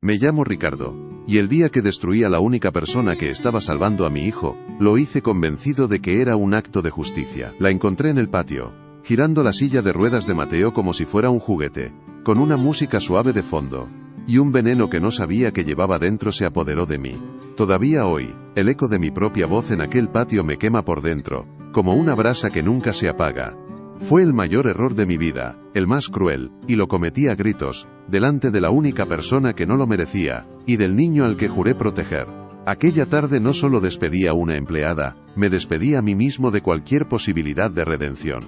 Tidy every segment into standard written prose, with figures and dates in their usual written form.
Me llamo Ricardo, y el día que destruí a la única persona que estaba salvando a mi hijo, lo hice convencido de que era un acto de justicia. La encontré en el patio, girando la silla de ruedas de Mateo como si fuera un juguete, con una música suave de fondo, y un veneno que no sabía que llevaba dentro se apoderó de mí. Todavía hoy, el eco de mi propia voz en aquel patio me quema por dentro, como una brasa que nunca se apaga. Fue el mayor error de mi vida, el más cruel, y lo cometí a gritos, delante de la única persona que no lo merecía, y del niño al que juré proteger. Aquella tarde no solo despedí a una empleada, me despedí a mí mismo de cualquier posibilidad de redención.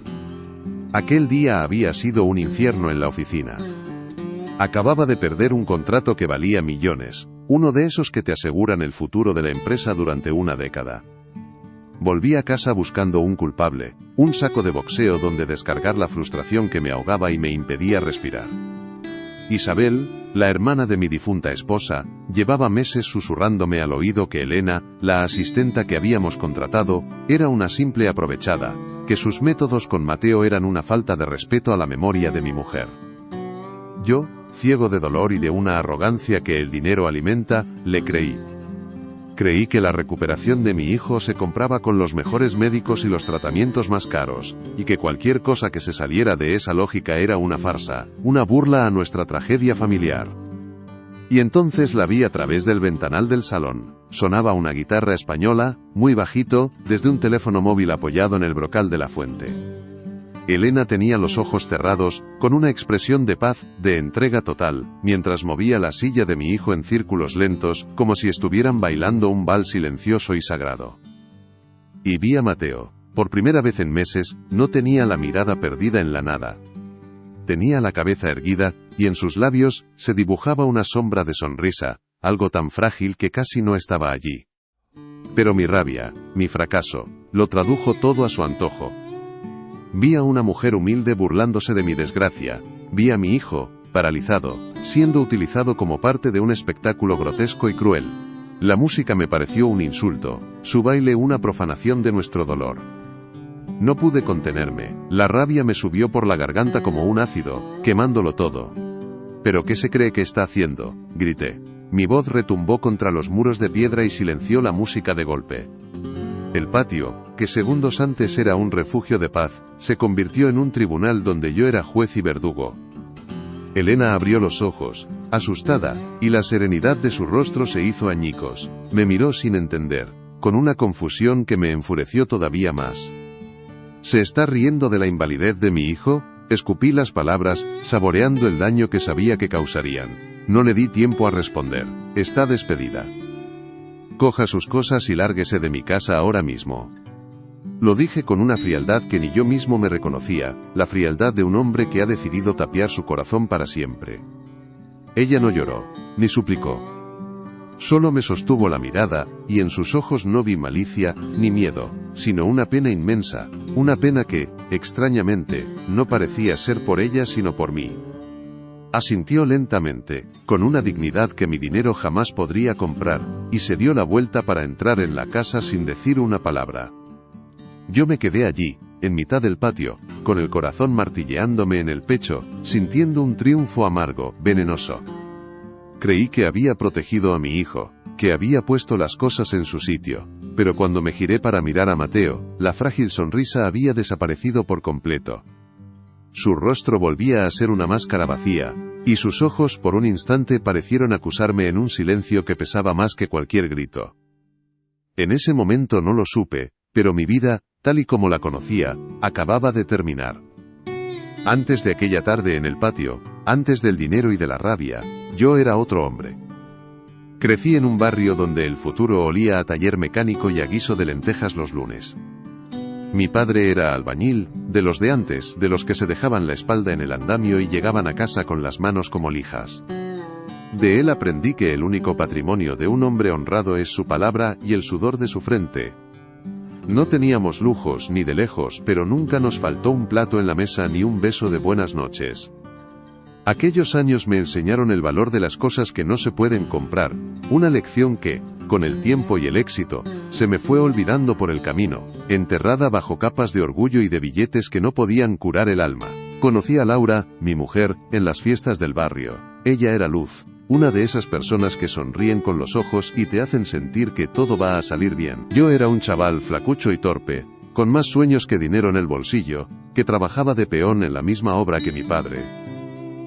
Aquel día había sido un infierno en la oficina. Acababa de perder un contrato que valía millones, uno de esos que te aseguran el futuro de la empresa durante una década. Volví a casa buscando un culpable, un saco de boxeo donde descargar la frustración que me ahogaba y me impedía respirar. Isabel, la hermana de mi difunta esposa, llevaba meses susurrándome al oído que Elena, la asistenta que habíamos contratado, era una simple aprovechada, que sus métodos con Mateo eran una falta de respeto a la memoria de mi mujer. Yo, ciego de dolor y de una arrogancia que el dinero alimenta, le creí. Creí que la recuperación de mi hijo se compraba con los mejores médicos y los tratamientos más caros, y que cualquier cosa que se saliera de esa lógica era una farsa, una burla a nuestra tragedia familiar. Y entonces la vi a través del ventanal del salón. Sonaba una guitarra española, muy bajito, desde un teléfono móvil apoyado en el brocal de la fuente. Elena tenía los ojos cerrados, con una expresión de paz, de entrega total, mientras movía la silla de mi hijo en círculos lentos, como si estuvieran bailando un vals silencioso y sagrado. Y vi a Mateo. Por primera vez en meses, no tenía la mirada perdida en la nada. Tenía la cabeza erguida, y en sus labios, se dibujaba una sombra de sonrisa, algo tan frágil que casi no estaba allí. Pero mi rabia, mi fracaso, lo tradujo todo a su antojo. Vi a una mujer humilde burlándose de mi desgracia, vi a mi hijo, paralizado, siendo utilizado como parte de un espectáculo grotesco y cruel. La música me pareció un insulto, su baile una profanación de nuestro dolor. No pude contenerme, la rabia me subió por la garganta como un ácido, quemándolo todo. ¿Pero qué se cree que está haciendo?, grité. Mi voz retumbó contra los muros de piedra y silenció la música de golpe. El patio, que segundos antes era un refugio de paz, se convirtió en un tribunal donde yo era juez y verdugo. Elena abrió los ojos, asustada, y la serenidad de su rostro se hizo añicos. Me miró sin entender, con una confusión que me enfureció todavía más. ¿Se está riendo de la invalidez de mi hijo? Escupí las palabras, saboreando el daño que sabía que causarían. No le di tiempo a responder. Está despedida. Coja sus cosas y lárguese de mi casa ahora mismo. Lo dije con una frialdad que ni yo mismo me reconocía, la frialdad de un hombre que ha decidido tapiar su corazón para siempre. Ella no lloró, ni suplicó. Solo me sostuvo la mirada, y en sus ojos no vi malicia, ni miedo, sino una pena inmensa, una pena que, extrañamente, no parecía ser por ella sino por mí. Asintió lentamente, con una dignidad que mi dinero jamás podría comprar, y se dio la vuelta para entrar en la casa sin decir una palabra. Yo me quedé allí, en mitad del patio, con el corazón martilleándome en el pecho, sintiendo un triunfo amargo, venenoso. Creí que había protegido a mi hijo, que había puesto las cosas en su sitio, pero cuando me giré para mirar a Mateo, la frágil sonrisa había desaparecido por completo. Su rostro volvía a ser una máscara vacía, y sus ojos por un instante parecieron acusarme en un silencio que pesaba más que cualquier grito. En ese momento no lo supe, pero mi vida, tal y como la conocía, acababa de terminar. Antes de aquella tarde en el patio, antes del dinero y de la rabia, yo era otro hombre. Crecí en un barrio donde el futuro olía a taller mecánico y a guiso de lentejas los lunes. Mi padre era albañil, de los de antes, de los que se dejaban la espalda en el andamio y llegaban a casa con las manos como lijas. De él aprendí que el único patrimonio de un hombre honrado es su palabra y el sudor de su frente. No teníamos lujos ni de lejos, pero nunca nos faltó un plato en la mesa ni un beso de buenas noches. Aquellos años me enseñaron el valor de las cosas que no se pueden comprar, una lección que, con el tiempo y el éxito, se me fue olvidando por el camino, enterrada bajo capas de orgullo y de billetes que no podían curar el alma. Conocí a Laura, mi mujer, en las fiestas del barrio. Ella era luz, una de esas personas que sonríen con los ojos y te hacen sentir que todo va a salir bien. Yo era un chaval flacucho y torpe, con más sueños que dinero en el bolsillo, que trabajaba de peón en la misma obra que mi padre.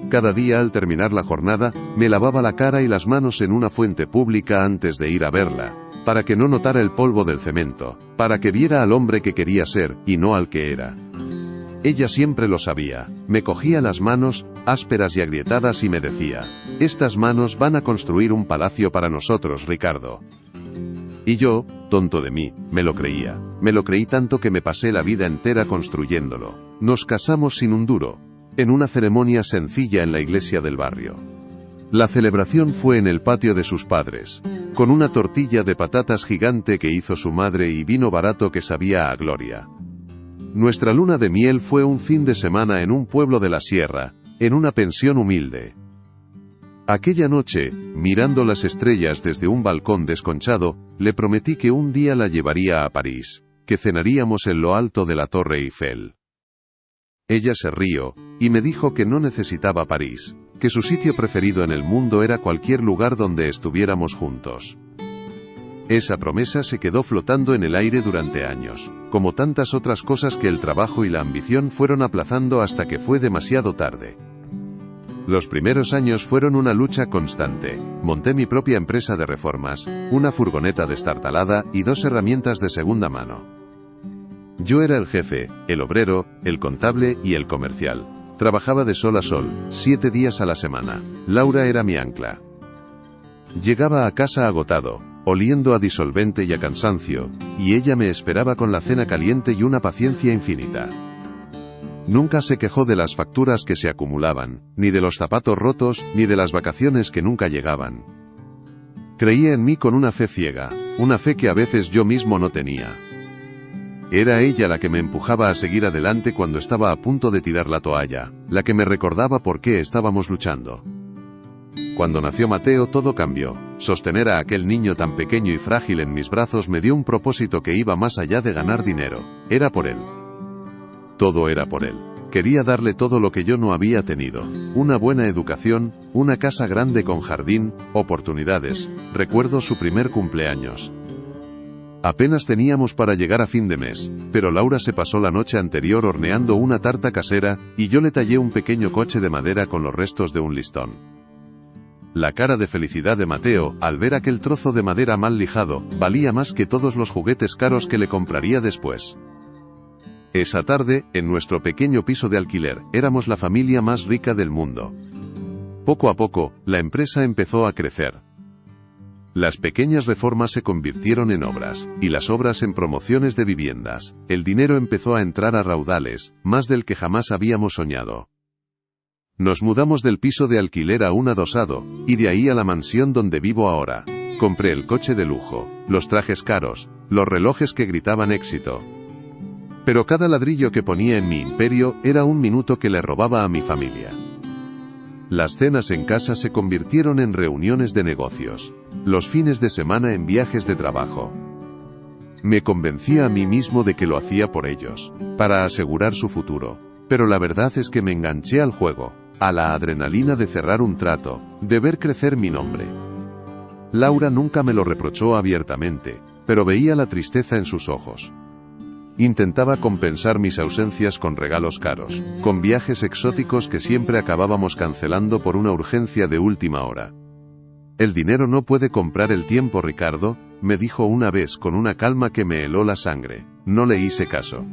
Cada día al terminar la jornada, me lavaba la cara y las manos en una fuente pública antes de ir a verla, para que no notara el polvo del cemento, para que viera al hombre que quería ser, y no al que era. Ella siempre lo sabía. Me cogía las manos, ásperas y agrietadas, y me decía: «Estas manos van a construir un palacio para nosotros, Ricardo». Y yo, tonto de mí, me lo creía. Me lo creí tanto que me pasé la vida entera construyéndolo. Nos casamos sin un duro, en una ceremonia sencilla en la iglesia del barrio. La celebración fue en el patio de sus padres, con una tortilla de patatas gigante que hizo su madre y vino barato que sabía a gloria. Nuestra luna de miel fue un fin de semana en un pueblo de la sierra, en una pensión humilde. Aquella noche, mirando las estrellas desde un balcón desconchado, le prometí que un día la llevaría a París, que cenaríamos en lo alto de la Torre Eiffel. Ella se rió, y me dijo que no necesitaba París, que su sitio preferido en el mundo era cualquier lugar donde estuviéramos juntos. Esa promesa se quedó flotando en el aire durante años, como tantas otras cosas que el trabajo y la ambición fueron aplazando hasta que fue demasiado tarde. Los primeros años fueron una lucha constante. Monté mi propia empresa de reformas, una furgoneta destartalada y 2 herramientas de segunda mano. Yo era el jefe, el obrero, el contable y el comercial. Trabajaba de sol a sol, 7 días a la semana. Laura era mi ancla. Llegaba a casa agotado, oliendo a disolvente y a cansancio, y ella me esperaba con la cena caliente y una paciencia infinita. Nunca se quejó de las facturas que se acumulaban, ni de los zapatos rotos, ni de las vacaciones que nunca llegaban. Creía en mí con una fe ciega, una fe que a veces yo mismo no tenía. Era ella la que me empujaba a seguir adelante cuando estaba a punto de tirar la toalla, la que me recordaba por qué estábamos luchando. Cuando nació Mateo todo cambió. Sostener a aquel niño tan pequeño y frágil en mis brazos me dio un propósito que iba más allá de ganar dinero. Era por él. Todo era por él. Quería darle todo lo que yo no había tenido. Una buena educación, una casa grande con jardín, oportunidades. Recuerdo su primer cumpleaños. Apenas teníamos para llegar a fin de mes, pero Laura se pasó la noche anterior horneando una tarta casera, y yo le tallé un pequeño coche de madera con los restos de un listón. La cara de felicidad de Mateo, al ver aquel trozo de madera mal lijado, valía más que todos los juguetes caros que le compraría después. Esa tarde, en nuestro pequeño piso de alquiler, éramos la familia más rica del mundo. Poco a poco, la empresa empezó a crecer. Las pequeñas reformas se convirtieron en obras, y las obras en promociones de viviendas. El dinero empezó a entrar a raudales, más del que jamás habíamos soñado. Nos mudamos del piso de alquiler a un adosado, y de ahí a la mansión donde vivo ahora. Compré el coche de lujo, los trajes caros, los relojes que gritaban éxito. Pero cada ladrillo que ponía en mi imperio era un minuto que le robaba a mi familia. Las cenas en casa se convirtieron en reuniones de negocios, los fines de semana en viajes de trabajo. Me convencía a mí mismo de que lo hacía por ellos, para asegurar su futuro, pero la verdad es que me enganché al juego, a la adrenalina de cerrar un trato, de ver crecer mi nombre. Laura nunca me lo reprochó abiertamente, pero veía la tristeza en sus ojos. Intentaba compensar mis ausencias con regalos caros, con viajes exóticos que siempre acabábamos cancelando por una urgencia de última hora. «El dinero no puede comprar el tiempo, Ricardo», me dijo una vez con una calma que me heló la sangre. No le hice caso.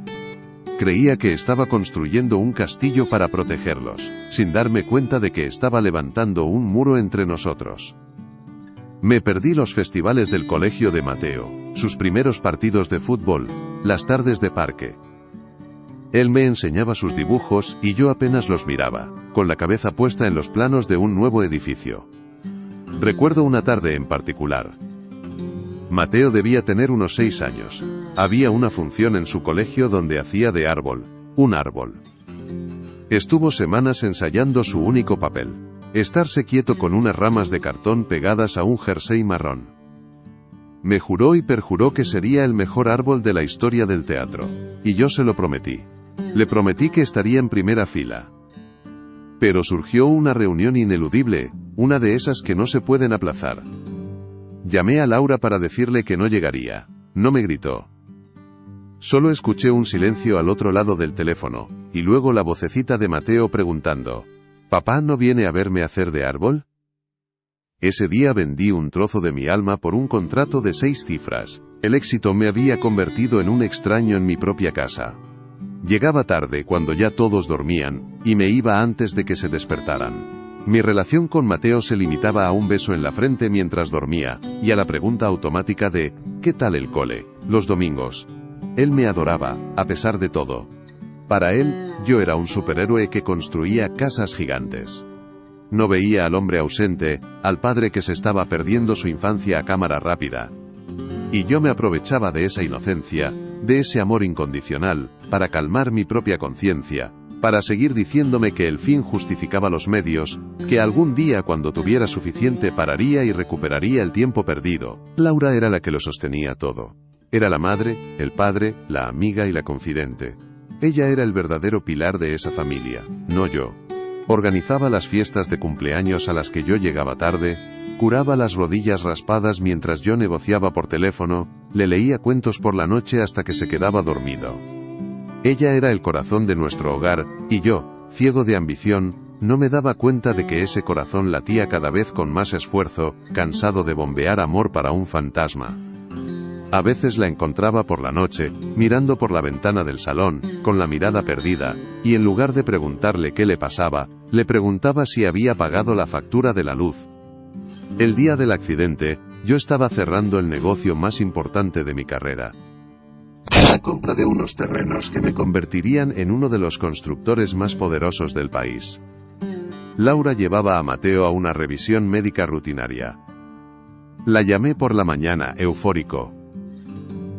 Creía que estaba construyendo un castillo para protegerlos, sin darme cuenta de que estaba levantando un muro entre nosotros. Me perdí los festivales del colegio de Mateo, sus primeros partidos de fútbol, las tardes de parque. Él me enseñaba sus dibujos y yo apenas los miraba, con la cabeza puesta en los planos de un nuevo edificio. Recuerdo una tarde en particular. Mateo debía tener unos 6 años. Había una función en su colegio donde hacía de árbol, un árbol. Estuvo semanas ensayando su único papel: estarse quieto con unas ramas de cartón pegadas a un jersey marrón. Me juró y perjuró que sería el mejor árbol de la historia del teatro. Y yo se lo prometí. Le prometí que estaría en primera fila. Pero surgió una reunión ineludible, una de esas que no se pueden aplazar. Llamé a Laura para decirle que no llegaría. No me gritó. Solo escuché un silencio al otro lado del teléfono, y luego la vocecita de Mateo preguntando: ¿Papá no viene a verme hacer de árbol? Ese día vendí un trozo de mi alma por un contrato de 6 cifras. El éxito me había convertido en un extraño en mi propia casa. Llegaba tarde cuando ya todos dormían, y me iba antes de que se despertaran. Mi relación con Mateo se limitaba a un beso en la frente mientras dormía, y a la pregunta automática de ¿qué tal el cole? Los domingos. Él me adoraba, a pesar de todo. Para él, yo era un superhéroe que construía casas gigantes. No veía al hombre ausente, al padre que se estaba perdiendo su infancia a cámara rápida. Y yo me aprovechaba de esa inocencia, de ese amor incondicional, para calmar mi propia conciencia, para seguir diciéndome que el fin justificaba los medios, que algún día cuando tuviera suficiente pararía y recuperaría el tiempo perdido. Laura era la que lo sostenía todo. Era la madre, el padre, la amiga y la confidente. Ella era el verdadero pilar de esa familia, no yo. Organizaba las fiestas de cumpleaños a las que yo llegaba tarde, curaba las rodillas raspadas mientras yo negociaba por teléfono, le leía cuentos por la noche hasta que se quedaba dormido. Ella era el corazón de nuestro hogar, y yo, ciego de ambición, no me daba cuenta de que ese corazón latía cada vez con más esfuerzo, cansado de bombear amor para un fantasma. A veces la encontraba por la noche, mirando por la ventana del salón, con la mirada perdida, y en lugar de preguntarle qué le pasaba, le preguntaba si había pagado la factura de la luz. El día del accidente, yo estaba cerrando el negocio más importante de mi carrera. La compra de unos terrenos que me convertirían en uno de los constructores más poderosos del país. Laura llevaba a Mateo a una revisión médica rutinaria. La llamé por la mañana, eufórico.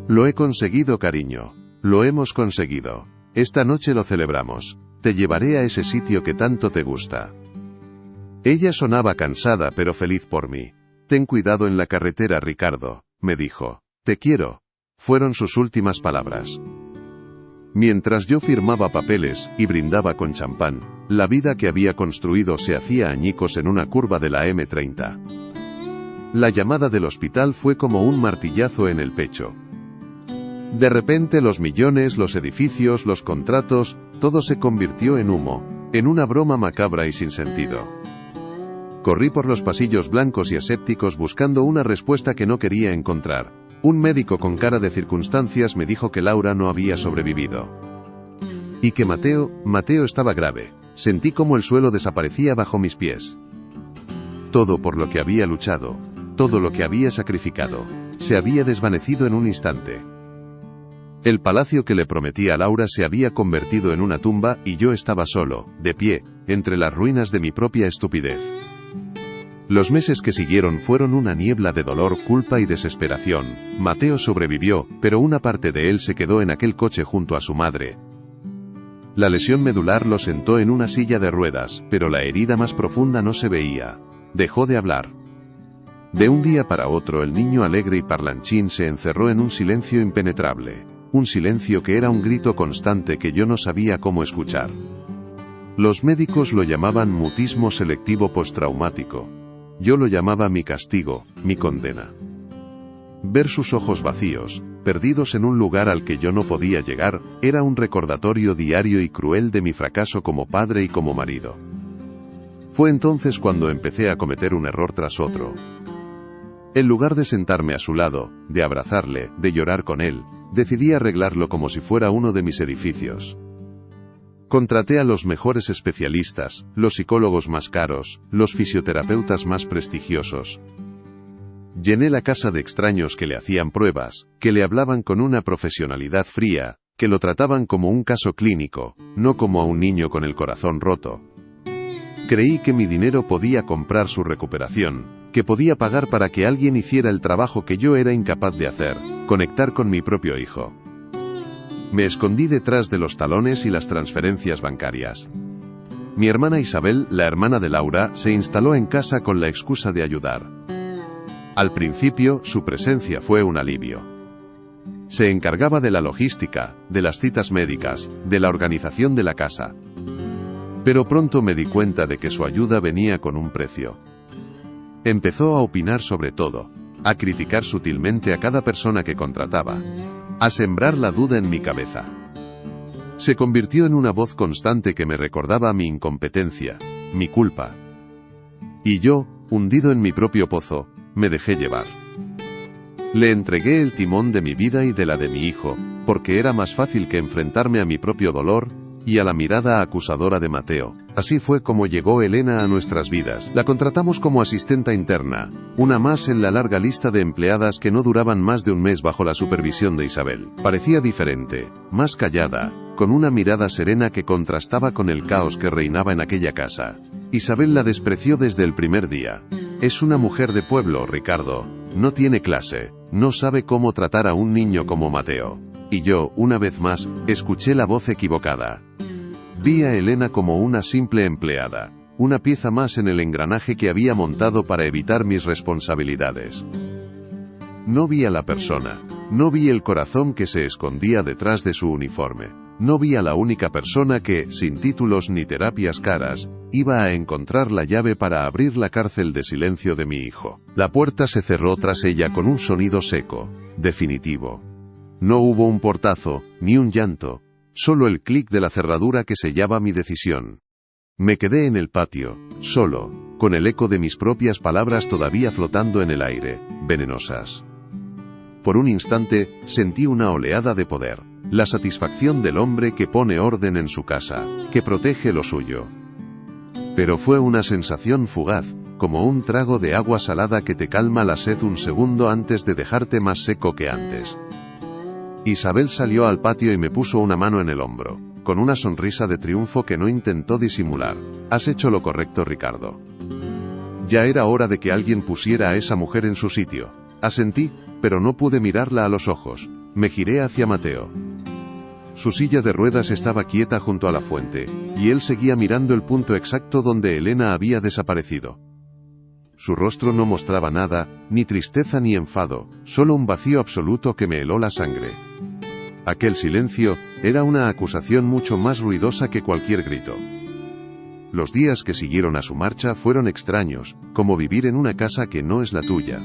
Lo he conseguido, cariño. Lo hemos conseguido. Esta noche lo celebramos. Te llevaré a ese sitio que tanto te gusta. Ella sonaba cansada pero feliz por mí. Ten cuidado en la carretera, Ricardo, me dijo. Te quiero. Fueron sus últimas palabras. Mientras yo firmaba papeles y brindaba con champán, la vida que había construido se hacía añicos en una curva de la M30. La llamada del hospital fue como un martillazo en el pecho. De repente los millones, los edificios, los contratos, todo se convirtió en humo, en una broma macabra y sin sentido. Corrí por los pasillos blancos y asépticos buscando una respuesta que no quería encontrar. Un médico con cara de circunstancias me dijo que Laura no había sobrevivido. Y que Mateo estaba grave. Sentí como el suelo desaparecía bajo mis pies. Todo por lo que había luchado, todo lo que había sacrificado, se había desvanecido en un instante. El palacio que le prometí a Laura se había convertido en una tumba y yo estaba solo, de pie, entre las ruinas de mi propia estupidez. Los meses que siguieron fueron una niebla de dolor, culpa y desesperación. Mateo sobrevivió, pero una parte de él se quedó en aquel coche junto a su madre. La lesión medular lo sentó en una silla de ruedas, pero la herida más profunda no se veía. Dejó de hablar. De un día para otro el niño alegre y parlanchín se encerró en un silencio impenetrable. Un silencio que era un grito constante que yo no sabía cómo escuchar. Los médicos lo llamaban mutismo selectivo postraumático. Yo lo llamaba mi castigo, mi condena. Ver sus ojos vacíos, perdidos en un lugar al que yo no podía llegar, era un recordatorio diario y cruel de mi fracaso como padre y como marido. Fue entonces cuando empecé a cometer un error tras otro. En lugar de sentarme a su lado, de abrazarle, de llorar con él, decidí arreglarlo como si fuera uno de mis edificios. Contraté a los mejores especialistas, los psicólogos más caros, los fisioterapeutas más prestigiosos. Llené la casa de extraños que le hacían pruebas, que le hablaban con una profesionalidad fría, que lo trataban como un caso clínico, no como a un niño con el corazón roto. Creí que mi dinero podía comprar su recuperación, que podía pagar para que alguien hiciera el trabajo que yo era incapaz de hacer, conectar con mi propio hijo. Me escondí detrás de los talones y las transferencias bancarias. Mi hermana Isabel, la hermana de Laura, se instaló en casa con la excusa de ayudar. Al principio, su presencia fue un alivio. Se encargaba de la logística, de las citas médicas, de la organización de la casa. Pero pronto me di cuenta de que su ayuda venía con un precio. Empezó a opinar sobre todo, a criticar sutilmente a cada persona que contrataba, a sembrar la duda en mi cabeza. Se convirtió en una voz constante que me recordaba mi incompetencia, mi culpa. Y yo, hundido en mi propio pozo, me dejé llevar. Le entregué el timón de mi vida y de la de mi hijo, porque era más fácil que enfrentarme a mi propio dolor y a la mirada acusadora de Mateo. Así fue como llegó Elena a nuestras vidas. La contratamos como asistenta interna, una más en la larga lista de empleadas que no duraban más de un mes bajo la supervisión de Isabel. Parecía diferente, más callada, con una mirada serena que contrastaba con el caos que reinaba en aquella casa. Isabel la despreció desde el primer día. Es una mujer de pueblo, Ricardo. No tiene clase, no sabe cómo tratar a un niño como Mateo. Y yo, una vez más, escuché la voz equivocada. Vi a Elena como una simple empleada, una pieza más en el engranaje que había montado para evitar mis responsabilidades. No vi a la persona, no vi el corazón que se escondía detrás de su uniforme. No vi a la única persona que, sin títulos ni terapias caras, iba a encontrar la llave para abrir la cárcel de silencio de mi hijo. La puerta se cerró tras ella con un sonido seco, definitivo. No hubo un portazo, ni un llanto, solo el clic de la cerradura que sellaba mi decisión. Me quedé en el patio, solo, con el eco de mis propias palabras todavía flotando en el aire, venenosas. Por un instante, sentí una oleada de poder. La satisfacción del hombre que pone orden en su casa, que protege lo suyo. Pero fue una sensación fugaz, como un trago de agua salada que te calma la sed un segundo antes de dejarte más seco que antes. Isabel salió al patio y me puso una mano en el hombro, con una sonrisa de triunfo que no intentó disimular. Has hecho lo correcto, Ricardo. Ya era hora de que alguien pusiera a esa mujer en su sitio. Asentí, pero no pude mirarla a los ojos. Me giré hacia Mateo. Su silla de ruedas estaba quieta junto a la fuente, y él seguía mirando el punto exacto donde Elena había desaparecido. Su rostro no mostraba nada, ni tristeza ni enfado, solo un vacío absoluto que me heló la sangre. Aquel silencio era una acusación mucho más ruidosa que cualquier grito. Los días que siguieron a su marcha fueron extraños, como vivir en una casa que no es la tuya.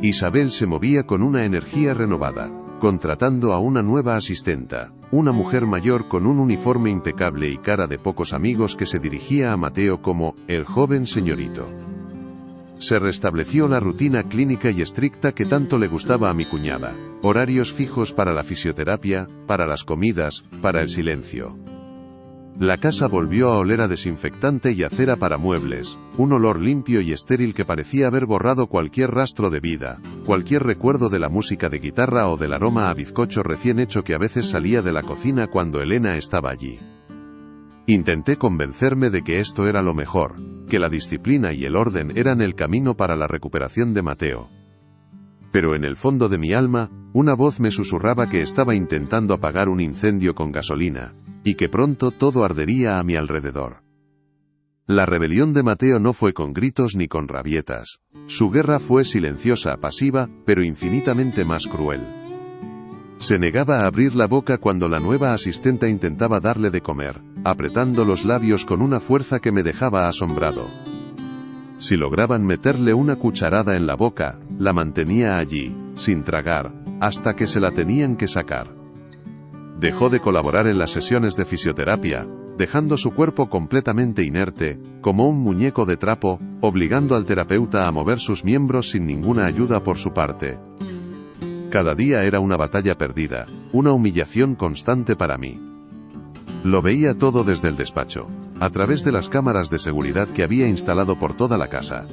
Isabel se movía con una energía renovada, contratando a una nueva asistenta, una mujer mayor con un uniforme impecable y cara de pocos amigos que se dirigía a Mateo como el joven señorito. Se restableció la rutina clínica y estricta que tanto le gustaba a mi cuñada, horarios fijos para la fisioterapia, para las comidas, para el silencio. La casa volvió a oler a desinfectante y a cera para muebles, un olor limpio y estéril que parecía haber borrado cualquier rastro de vida, cualquier recuerdo de la música de guitarra o del aroma a bizcocho recién hecho que a veces salía de la cocina cuando Elena estaba allí. Intenté convencerme de que esto era lo mejor, que la disciplina y el orden eran el camino para la recuperación de Mateo. Pero en el fondo de mi alma, una voz me susurraba que estaba intentando apagar un incendio con gasolina, y que pronto todo ardería a mi alrededor. La rebelión de Mateo no fue con gritos ni con rabietas. Su guerra fue silenciosa, pasiva, pero infinitamente más cruel. Se negaba a abrir la boca cuando la nueva asistenta intentaba darle de comer, apretando los labios con una fuerza que me dejaba asombrado. Si lograban meterle una cucharada en la boca, la mantenía allí, sin tragar, hasta que se la tenían que sacar. Dejó de colaborar en las sesiones de fisioterapia, dejando su cuerpo completamente inerte, como un muñeco de trapo, obligando al terapeuta a mover sus miembros sin ninguna ayuda por su parte. Cada día era una batalla perdida, una humillación constante para mí. Lo veía todo desde el despacho, a través de las cámaras de seguridad que había instalado por toda la casa.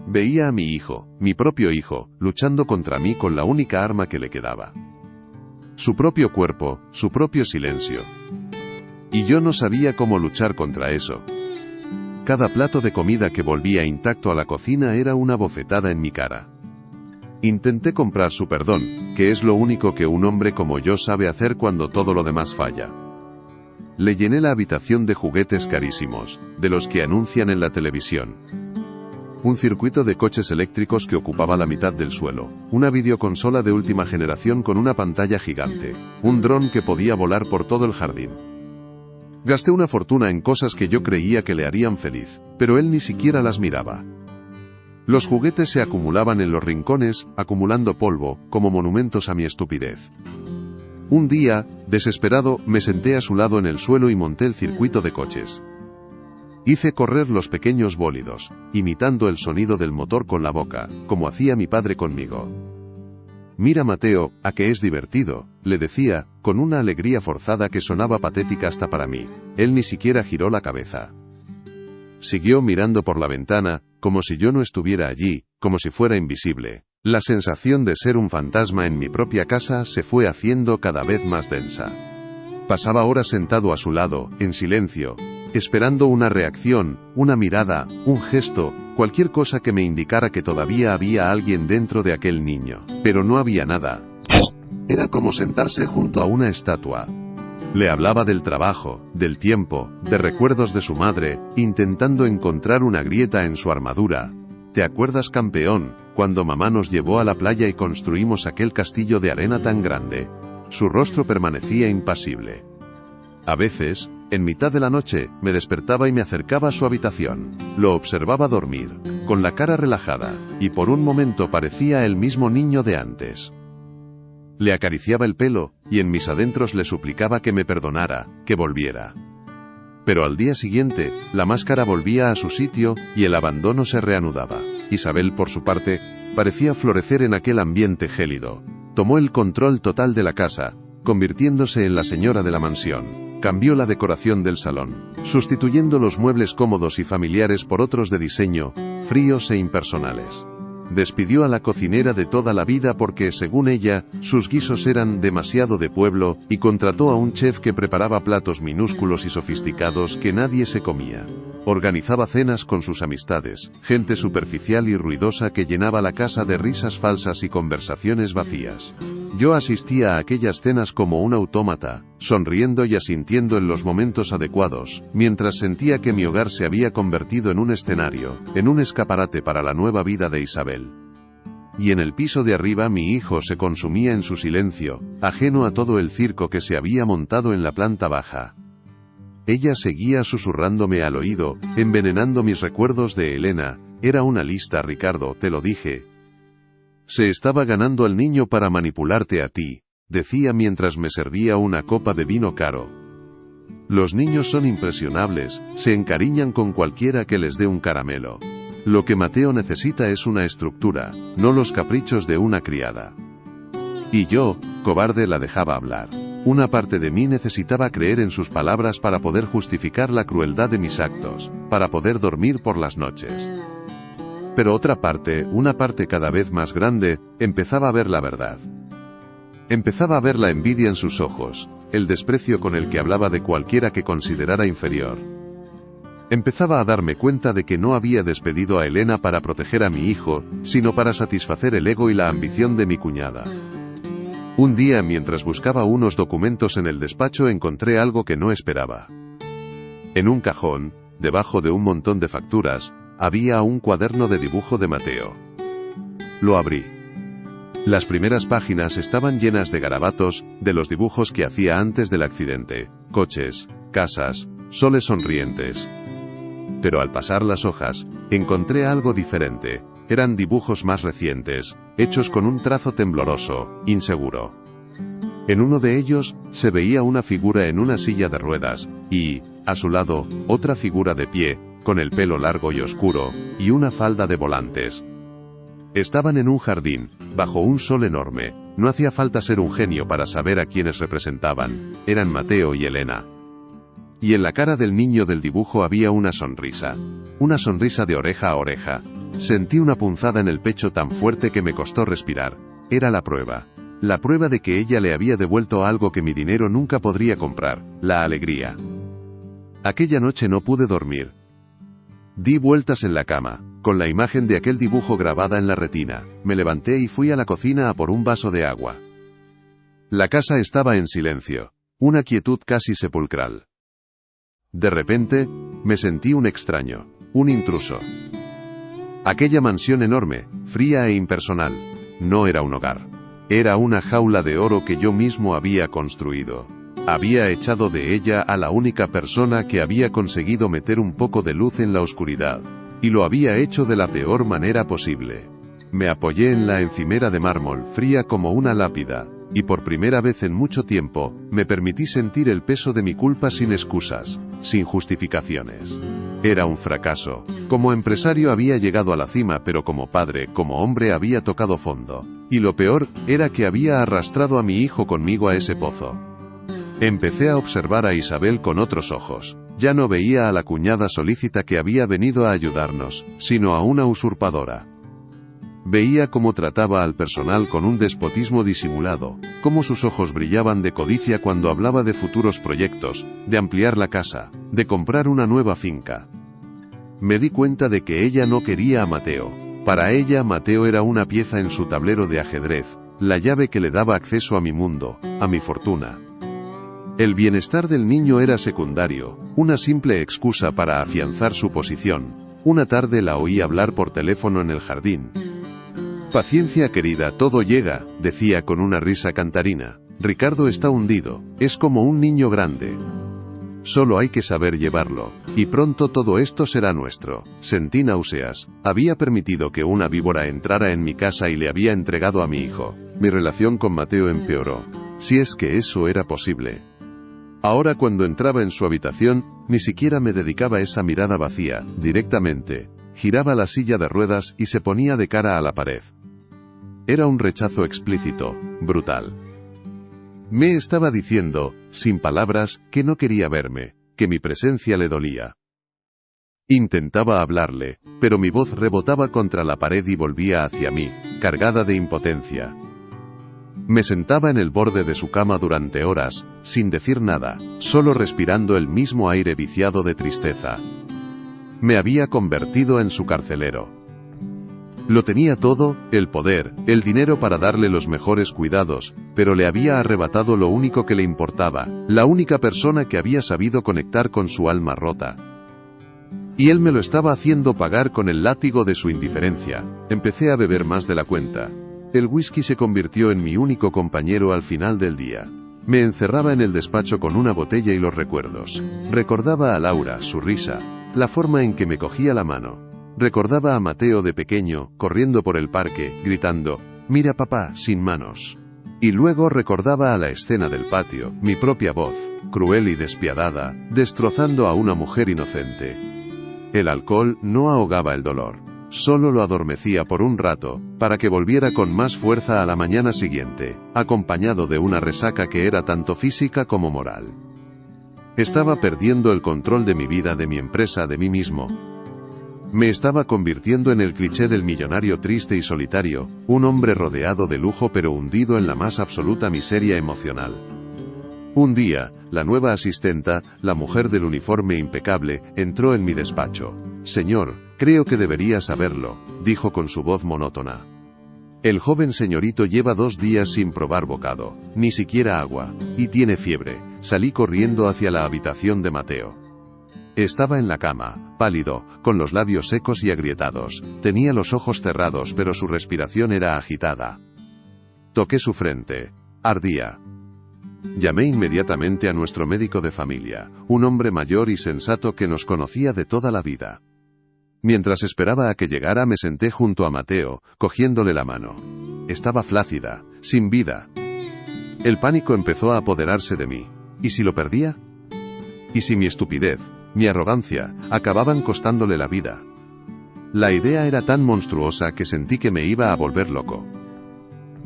Veía a mi hijo, mi propio hijo, luchando contra mí con la única arma que le quedaba. Su propio cuerpo, su propio silencio. Y yo no sabía cómo luchar contra eso. Cada plato de comida que volvía intacto a la cocina era una bofetada en mi cara. Intenté comprar su perdón, que es lo único que un hombre como yo sabe hacer cuando todo lo demás falla. Le llené la habitación de juguetes carísimos, de los que anuncian en la televisión. Un circuito de coches eléctricos que ocupaba la mitad del suelo, una videoconsola de última generación con una pantalla gigante, un dron que podía volar por todo el jardín. Gasté una fortuna en cosas que yo creía que le harían feliz, pero él ni siquiera las miraba. Los juguetes se acumulaban en los rincones, acumulando polvo, como monumentos a mi estupidez. Un día, desesperado, me senté a su lado en el suelo y monté el circuito de coches. Hice correr los pequeños bólidos, imitando el sonido del motor con la boca, como hacía mi padre conmigo. «Mira, Mateo, a que es divertido», le decía, con una alegría forzada que sonaba patética hasta para mí. Él ni siquiera giró la cabeza. Siguió mirando por la ventana, como si yo no estuviera allí, como si fuera invisible. La sensación de ser un fantasma en mi propia casa se fue haciendo cada vez más densa. Pasaba horas sentado a su lado, en silencio, esperando una reacción, una mirada, un gesto, cualquier cosa que me indicara que todavía había alguien dentro de aquel niño. Pero no había nada. Era como sentarse junto a una estatua. Le hablaba del trabajo, del tiempo, de recuerdos de su madre, intentando encontrar una grieta en su armadura. ¿Te acuerdas, campeón, cuando mamá nos llevó a la playa y construimos aquel castillo de arena tan grande? Su rostro permanecía impasible. A veces, en mitad de la noche, me despertaba y me acercaba a su habitación. Lo observaba dormir, con la cara relajada, y por un momento parecía el mismo niño de antes. Le acariciaba el pelo, y en mis adentros le suplicaba que me perdonara, que volviera. Pero al día siguiente, la máscara volvía a su sitio, y el abandono se reanudaba. Isabel, por su parte, parecía florecer en aquel ambiente gélido. Tomó el control total de la casa, convirtiéndose en la señora de la mansión. Cambió la decoración del salón, sustituyendo los muebles cómodos y familiares por otros de diseño, fríos e impersonales. Despidió a la cocinera de toda la vida porque, según ella, sus guisos eran demasiado de pueblo, y contrató a un chef que preparaba platos minúsculos y sofisticados que nadie se comía. Organizaba cenas con sus amistades, gente superficial y ruidosa que llenaba la casa de risas falsas y conversaciones vacías. Yo asistía a aquellas cenas como un autómata, sonriendo y asintiendo en los momentos adecuados, mientras sentía que mi hogar se había convertido en un escenario, en un escaparate para la nueva vida de Isabel. Y en el piso de arriba mi hijo se consumía en su silencio, ajeno a todo el circo que se había montado en la planta baja. Ella seguía susurrándome al oído, envenenando mis recuerdos de Elena. Era una lista, Ricardo, te lo dije. Se estaba ganando al niño para manipularte a ti, decía mientras me servía una copa de vino caro. Los niños son impresionables, se encariñan con cualquiera que les dé un caramelo. Lo que Mateo necesita es una estructura, no los caprichos de una criada. Y yo, cobarde, la dejaba hablar. Una parte de mí necesitaba creer en sus palabras para poder justificar la crueldad de mis actos, para poder dormir por las noches. Pero otra parte, una parte cada vez más grande, empezaba a ver la verdad. Empezaba a ver la envidia en sus ojos, el desprecio con el que hablaba de cualquiera que considerara inferior. Empezaba a darme cuenta de que no había despedido a Elena para proteger a mi hijo, sino para satisfacer el ego y la ambición de mi cuñada. Un día, mientras buscaba unos documentos en el despacho, encontré algo que no esperaba. En un cajón, debajo de un montón de facturas, había un cuaderno de dibujo de Mateo. Lo abrí. Las primeras páginas estaban llenas de garabatos, de los dibujos que hacía antes del accidente, coches, casas, soles sonrientes. Pero al pasar las hojas, encontré algo diferente. Eran dibujos más recientes, hechos con un trazo tembloroso, inseguro. En uno de ellos, se veía una figura en una silla de ruedas, y, a su lado, otra figura de pie, con el pelo largo y oscuro, y una falda de volantes. Estaban en un jardín, bajo un sol enorme. No hacía falta ser un genio para saber a quiénes representaban. Eran Mateo y Elena. Y en la cara del niño del dibujo había una sonrisa de oreja a oreja. Sentí una punzada en el pecho tan fuerte que me costó respirar. Era la prueba de que ella le había devuelto algo que mi dinero nunca podría comprar, la alegría. Aquella noche no pude dormir. Di vueltas en la cama, con la imagen de aquel dibujo grabada en la retina. Me levanté y fui a la cocina a por un vaso de agua. La casa estaba en silencio, una quietud casi sepulcral. De repente, me sentí un extraño, un intruso. Aquella mansión enorme, fría e impersonal, no era un hogar. Era una jaula de oro que yo mismo había construido. Había echado de ella a la única persona que había conseguido meter un poco de luz en la oscuridad. Y lo había hecho de la peor manera posible. Me apoyé en la encimera de mármol, fría como una lápida, y por primera vez en mucho tiempo, me permití sentir el peso de mi culpa sin excusas, sin justificaciones. Era un fracaso. Como empresario había llegado a la cima, pero como padre, como hombre había tocado fondo. Y lo peor, era que había arrastrado a mi hijo conmigo a ese pozo. Empecé a observar a Isabel con otros ojos. Ya no veía a la cuñada solícita que había venido a ayudarnos, sino a una usurpadora. Veía cómo trataba al personal con un despotismo disimulado, cómo sus ojos brillaban de codicia cuando hablaba de futuros proyectos, de ampliar la casa, de comprar una nueva finca. Me di cuenta de que ella no quería a Mateo. Para ella, Mateo era una pieza en su tablero de ajedrez, la llave que le daba acceso a mi mundo, a mi fortuna. El bienestar del niño era secundario, una simple excusa para afianzar su posición. Una tarde la oí hablar por teléfono en el jardín. «Paciencia, querida, todo llega», decía con una risa cantarina. «Ricardo está hundido, es como un niño grande. Solo hay que saber llevarlo, y pronto todo esto será nuestro». Sentí náuseas. Había permitido que una víbora entrara en mi casa y le había entregado a mi hijo. Mi relación con Mateo empeoró, si es que eso era posible. Ahora, cuando entraba en su habitación, ni siquiera me dedicaba esa mirada vacía, directamente. Giraba la silla de ruedas y se ponía de cara a la pared. Era un rechazo explícito, brutal. Me estaba diciendo, sin palabras, que no quería verme, que mi presencia le dolía. Intentaba hablarle, pero mi voz rebotaba contra la pared y volvía hacia mí, cargada de impotencia. Me sentaba en el borde de su cama durante horas, sin decir nada, solo respirando el mismo aire viciado de tristeza. Me había convertido en su carcelero. Lo tenía todo, el poder, el dinero para darle los mejores cuidados, pero le había arrebatado lo único que le importaba, la única persona que había sabido conectar con su alma rota. Y él me lo estaba haciendo pagar con el látigo de su indiferencia. Empecé a beber más de la cuenta. El whisky se convirtió en mi único compañero al final del día. Me encerraba en el despacho con una botella y los recuerdos. Recordaba a Laura, su risa, la forma en que me cogía la mano. Recordaba a Mateo de pequeño, corriendo por el parque, gritando, «Mira papá, sin manos». Y luego recordaba a la escena del patio, mi propia voz, cruel y despiadada, destrozando a una mujer inocente. El alcohol no ahogaba el dolor, solo lo adormecía por un rato, para que volviera con más fuerza a la mañana siguiente, acompañado de una resaca que era tanto física como moral. Estaba perdiendo el control de mi vida, de mi empresa, de mí mismo. Me estaba convirtiendo en el cliché del millonario triste y solitario, un hombre rodeado de lujo pero hundido en la más absoluta miseria emocional. Un día, la nueva asistenta, la mujer del uniforme impecable, entró en mi despacho. «Señor, creo que debería saberlo», dijo con su voz monótona. «El joven señorito lleva 2 días sin probar bocado, ni siquiera agua, y tiene fiebre». Salí corriendo hacia la habitación de Mateo. Estaba en la cama, pálido, con los labios secos y agrietados. Tenía los ojos cerrados, pero su respiración era agitada. Toqué su frente. Ardía. Llamé inmediatamente a nuestro médico de familia, un hombre mayor y sensato que nos conocía de toda la vida. Mientras esperaba a que llegara, me senté junto a Mateo, cogiéndole la mano. Estaba flácida, sin vida. El pánico empezó a apoderarse de mí. ¿Y si lo perdía? ¿Y si mi estupidez, mi arrogancia, acababan costándole la vida? La idea era tan monstruosa que sentí que me iba a volver loco.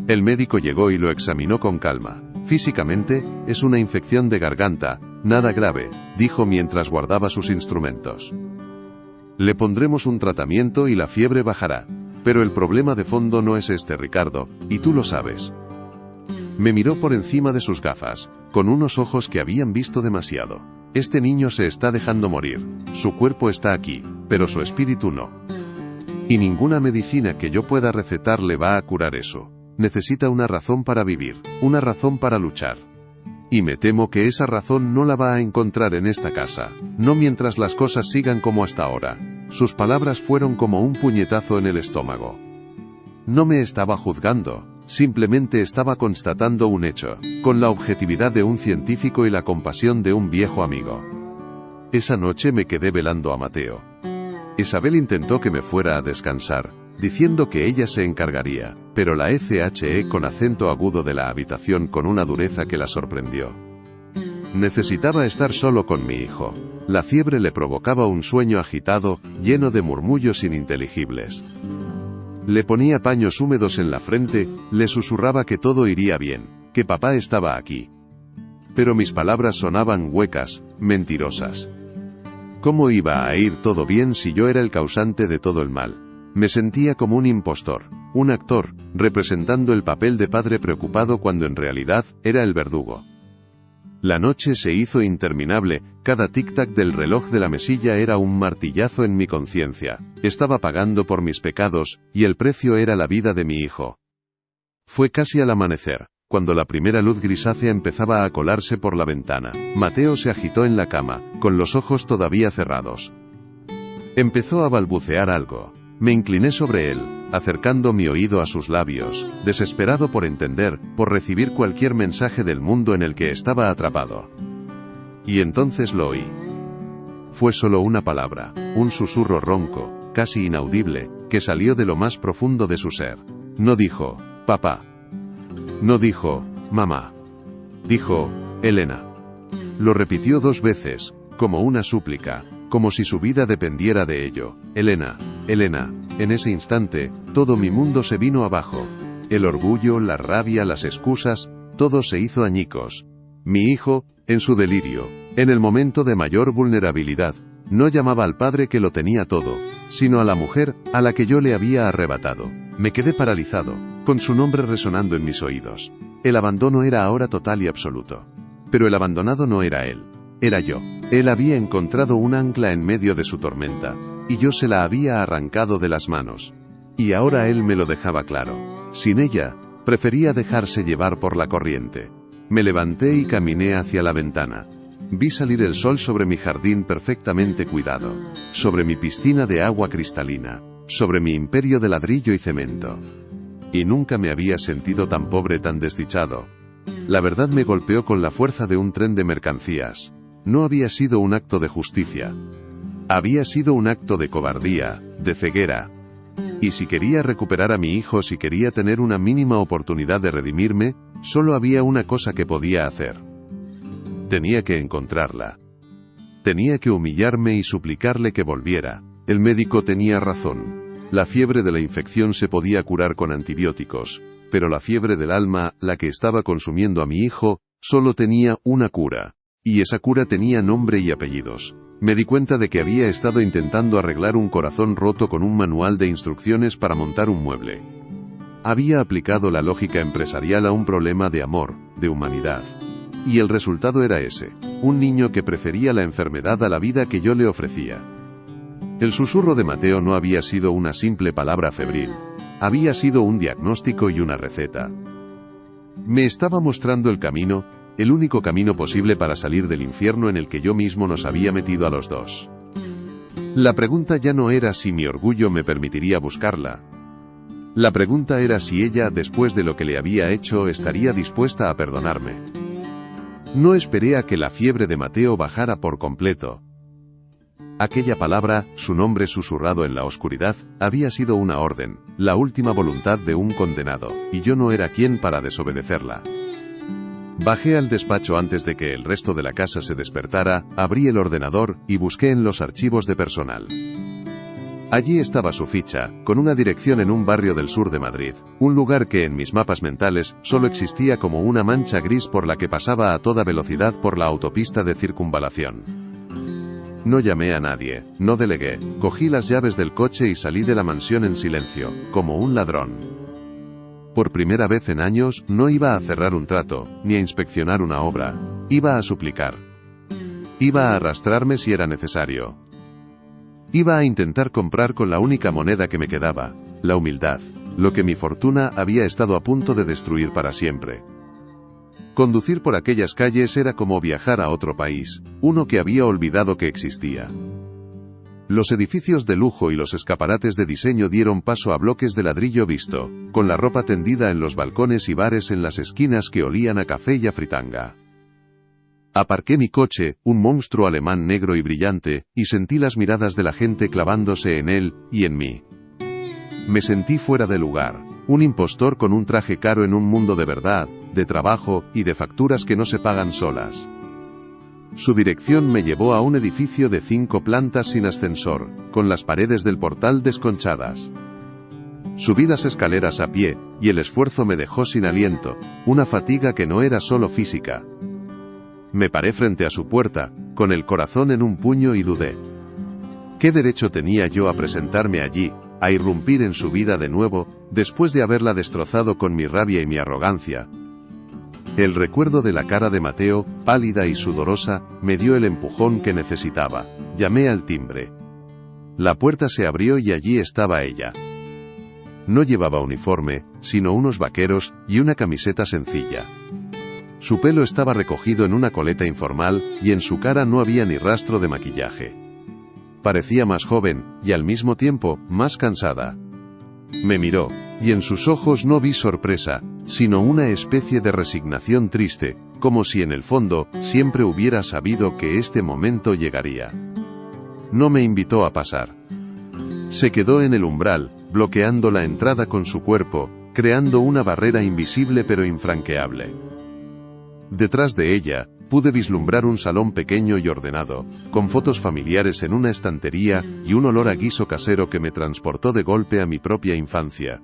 El médico llegó y lo examinó con calma. «Físicamente, es una infección de garganta, nada grave», dijo mientras guardaba sus instrumentos. «Le pondremos un tratamiento y la fiebre bajará. Pero el problema de fondo no es este, Ricardo, y tú lo sabes». Me miró por encima de sus gafas, con unos ojos que habían visto demasiado. «Este niño se está dejando morir. Su cuerpo está aquí, pero su espíritu no. Y ninguna medicina que yo pueda recetarle va a curar eso. Necesita una razón para vivir, una razón para luchar. Y me temo que esa razón no la va a encontrar en esta casa, no mientras las cosas sigan como hasta ahora». Sus palabras fueron como un puñetazo en el estómago. No me estaba juzgando. Simplemente estaba constatando un hecho, con la objetividad de un científico y la compasión de un viejo amigo. Esa noche me quedé velando a Mateo. Isabel intentó que me fuera a descansar, diciendo que ella se encargaría, pero la ECHE con acento agudo de la habitación con una dureza que la sorprendió. Necesitaba estar solo con mi hijo. La fiebre le provocaba un sueño agitado, lleno de murmullos ininteligibles. Le ponía paños húmedos en la frente, le susurraba que todo iría bien, que papá estaba aquí. Pero mis palabras sonaban huecas, mentirosas. ¿Cómo iba a ir todo bien si yo era el causante de todo el mal? Me sentía como un impostor, un actor, representando el papel de padre preocupado cuando en realidad era el verdugo. La noche se hizo interminable, cada tic-tac del reloj de la mesilla era un martillazo en mi conciencia. Estaba pagando por mis pecados, y el precio era la vida de mi hijo. Fue casi al amanecer, cuando la primera luz grisácea empezaba a colarse por la ventana. Mateo se agitó en la cama, con los ojos todavía cerrados. Empezó a balbucear algo. Me incliné sobre él, acercando mi oído a sus labios, desesperado por entender, por recibir cualquier mensaje del mundo en el que estaba atrapado. Y entonces lo oí. Fue solo una palabra, un susurro ronco, casi inaudible, que salió de lo más profundo de su ser. No dijo, papá. No dijo, mamá. Dijo, Elena. Lo repitió 2 veces, como una súplica, como si su vida dependiera de ello. Elena, Elena. En ese instante, todo mi mundo se vino abajo. El orgullo, la rabia, las excusas, todo se hizo añicos. Mi hijo, en su delirio, en el momento de mayor vulnerabilidad, no llamaba al padre que lo tenía todo, sino a la mujer, a la que yo le había arrebatado. Me quedé paralizado, con su nombre resonando en mis oídos. El abandono era ahora total y absoluto. Pero el abandonado no era él, era yo. Él había encontrado un ancla en medio de su tormenta, y yo se la había arrancado de las manos. Y ahora él me lo dejaba claro. Sin ella, prefería dejarse llevar por la corriente. Me levanté y caminé hacia la ventana. Vi salir el sol sobre mi jardín perfectamente cuidado, sobre mi piscina de agua cristalina, sobre mi imperio de ladrillo y cemento. Y nunca me había sentido tan pobre, tan desdichado. La verdad me golpeó con la fuerza de un tren de mercancías. No había sido un acto de justicia. Había sido un acto de cobardía, de ceguera. Y si quería recuperar a mi hijo, si quería tener una mínima oportunidad de redimirme, solo había una cosa que podía hacer. Tenía que encontrarla. Tenía que humillarme y suplicarle que volviera. El médico tenía razón. La fiebre de la infección se podía curar con antibióticos, pero la fiebre del alma, la que estaba consumiendo a mi hijo, solo tenía una cura. Y esa cura tenía nombre y apellidos. Me di cuenta de que había estado intentando arreglar un corazón roto con un manual de instrucciones para montar un mueble. Había aplicado la lógica empresarial a un problema de amor, de humanidad. Y el resultado era ese, un niño que prefería la enfermedad a la vida que yo le ofrecía. El susurro de Mateo no había sido una simple palabra febril, había sido un diagnóstico y una receta. Me estaba mostrando el camino, el único camino posible para salir del infierno en el que yo mismo nos había metido a los dos. La pregunta ya no era si mi orgullo me permitiría buscarla. La pregunta era si ella, después de lo que le había hecho, estaría dispuesta a perdonarme. No esperé a que la fiebre de Mateo bajara por completo. Aquella palabra, su nombre susurrado en la oscuridad, había sido una orden, la última voluntad de un condenado, y yo no era quien para desobedecerla. Bajé al despacho antes de que el resto de la casa se despertara, abrí el ordenador, y busqué en los archivos de personal. Allí estaba su ficha, con una dirección en un barrio del sur de Madrid, un lugar que en mis mapas mentales solo existía como una mancha gris por la que pasaba a toda velocidad por la autopista de circunvalación. No llamé a nadie, no delegué, cogí las llaves del coche y salí de la mansión en silencio, como un ladrón. Por primera vez en años, no iba a cerrar un trato, ni a inspeccionar una obra, iba a suplicar. Iba a arrastrarme si era necesario. Iba a intentar comprar con la única moneda que me quedaba, la humildad, lo que mi fortuna había estado a punto de destruir para siempre. Conducir por aquellas calles era como viajar a otro país, uno que había olvidado que existía. Los edificios de lujo y los escaparates de diseño dieron paso a bloques de ladrillo visto, con la ropa tendida en los balcones y bares en las esquinas que olían a café y a fritanga. Aparqué mi coche, un monstruo alemán negro y brillante, y sentí las miradas de la gente clavándose en él, y en mí. Me sentí fuera de lugar, un impostor con un traje caro en un mundo de verdad, de trabajo, y de facturas que no se pagan solas. Su dirección me llevó a un edificio de 5 plantas sin ascensor, con las paredes del portal desconchadas. Subí las escaleras a pie, y el esfuerzo me dejó sin aliento, una fatiga que no era solo física. Me paré frente a su puerta, con el corazón en un puño y dudé. ¿Qué derecho tenía yo a presentarme allí, a irrumpir en su vida de nuevo, después de haberla destrozado con mi rabia y mi arrogancia? El recuerdo de la cara de Mateo, pálida y sudorosa, me dio el empujón que necesitaba. Llamé al timbre. La puerta se abrió y allí estaba ella. No llevaba uniforme, sino unos vaqueros y una camiseta sencilla. Su pelo estaba recogido en una coleta informal, y en su cara no había ni rastro de maquillaje. Parecía más joven, y al mismo tiempo, más cansada. Me miró, y en sus ojos no vi sorpresa, sino una especie de resignación triste, como si en el fondo, siempre hubiera sabido que este momento llegaría. No me invitó a pasar. Se quedó en el umbral, bloqueando la entrada con su cuerpo, creando una barrera invisible pero infranqueable. Detrás de ella, pude vislumbrar un salón pequeño y ordenado, con fotos familiares en una estantería y un olor a guiso casero que me transportó de golpe a mi propia infancia.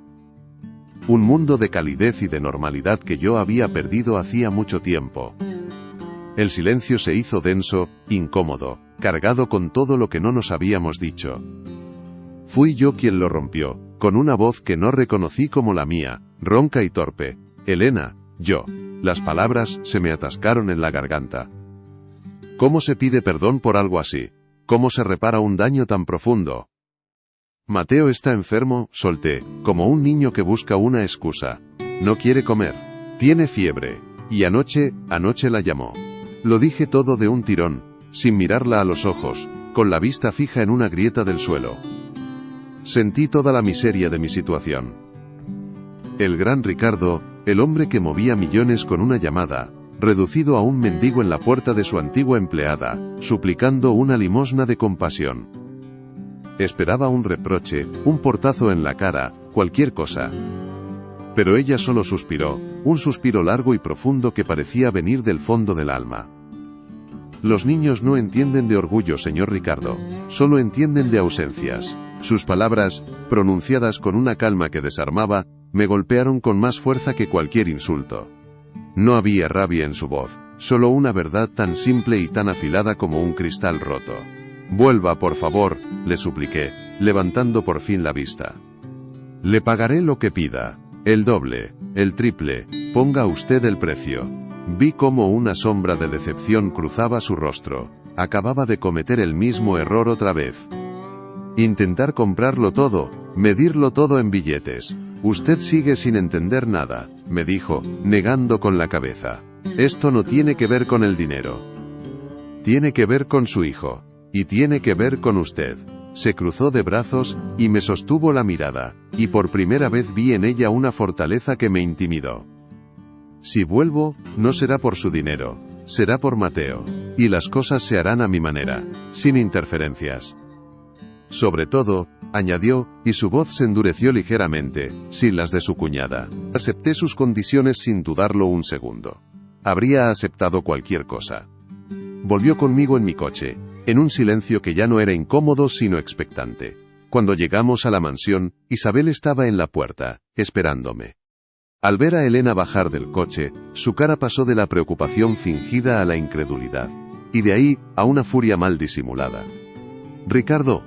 Un mundo de calidez y de normalidad que yo había perdido hacía mucho tiempo. El silencio se hizo denso, incómodo, cargado con todo lo que no nos habíamos dicho. Fui yo quien lo rompió, con una voz que no reconocí como la mía, ronca y torpe. Elena, yo. Las palabras se me atascaron en la garganta. ¿Cómo se pide perdón por algo así? ¿Cómo se repara un daño tan profundo? Mateo está enfermo, solté, como un niño que busca una excusa. No quiere comer. Tiene fiebre. Y anoche la llamó. Lo dije todo de un tirón, sin mirarla a los ojos, con la vista fija en una grieta del suelo. Sentí toda la miseria de mi situación. El gran Ricardo, el hombre que movía millones con una llamada, reducido a un mendigo en la puerta de su antigua empleada, suplicando una limosna de compasión. Esperaba un reproche, un portazo en la cara, cualquier cosa. Pero ella solo suspiró, un suspiro largo y profundo que parecía venir del fondo del alma. Los niños no entienden de orgullo, señor Ricardo, solo entienden de ausencias. Sus palabras, pronunciadas con una calma que desarmaba, me golpearon con más fuerza que cualquier insulto. No había rabia en su voz, solo una verdad tan simple y tan afilada como un cristal roto. Vuelva, por favor, le supliqué, levantando por fin la vista. Le pagaré lo que pida, el doble, el triple, ponga usted el precio. Vi cómo una sombra de decepción cruzaba su rostro. Acababa de cometer el mismo error otra vez. Intentar comprarlo todo, medirlo todo en billetes. Usted sigue sin entender nada, me dijo, negando con la cabeza. Esto no tiene que ver con el dinero. Tiene que ver con su hijo. Y tiene que ver con usted. Se cruzó de brazos, y me sostuvo la mirada, y por primera vez vi en ella una fortaleza que me intimidó. Si vuelvo, no será por su dinero, será por Mateo. Y las cosas se harán a mi manera, sin interferencias. Sobre todo, añadió, y su voz se endureció ligeramente, sin las de su cuñada. Acepté sus condiciones sin dudarlo un segundo. Habría aceptado cualquier cosa. Volvió conmigo en mi coche, en un silencio que ya no era incómodo sino expectante. Cuando llegamos a la mansión, Isabel estaba en la puerta, esperándome. Al ver a Elena bajar del coche, su cara pasó de la preocupación fingida a la incredulidad. Y de ahí, a una furia mal disimulada. Ricardo,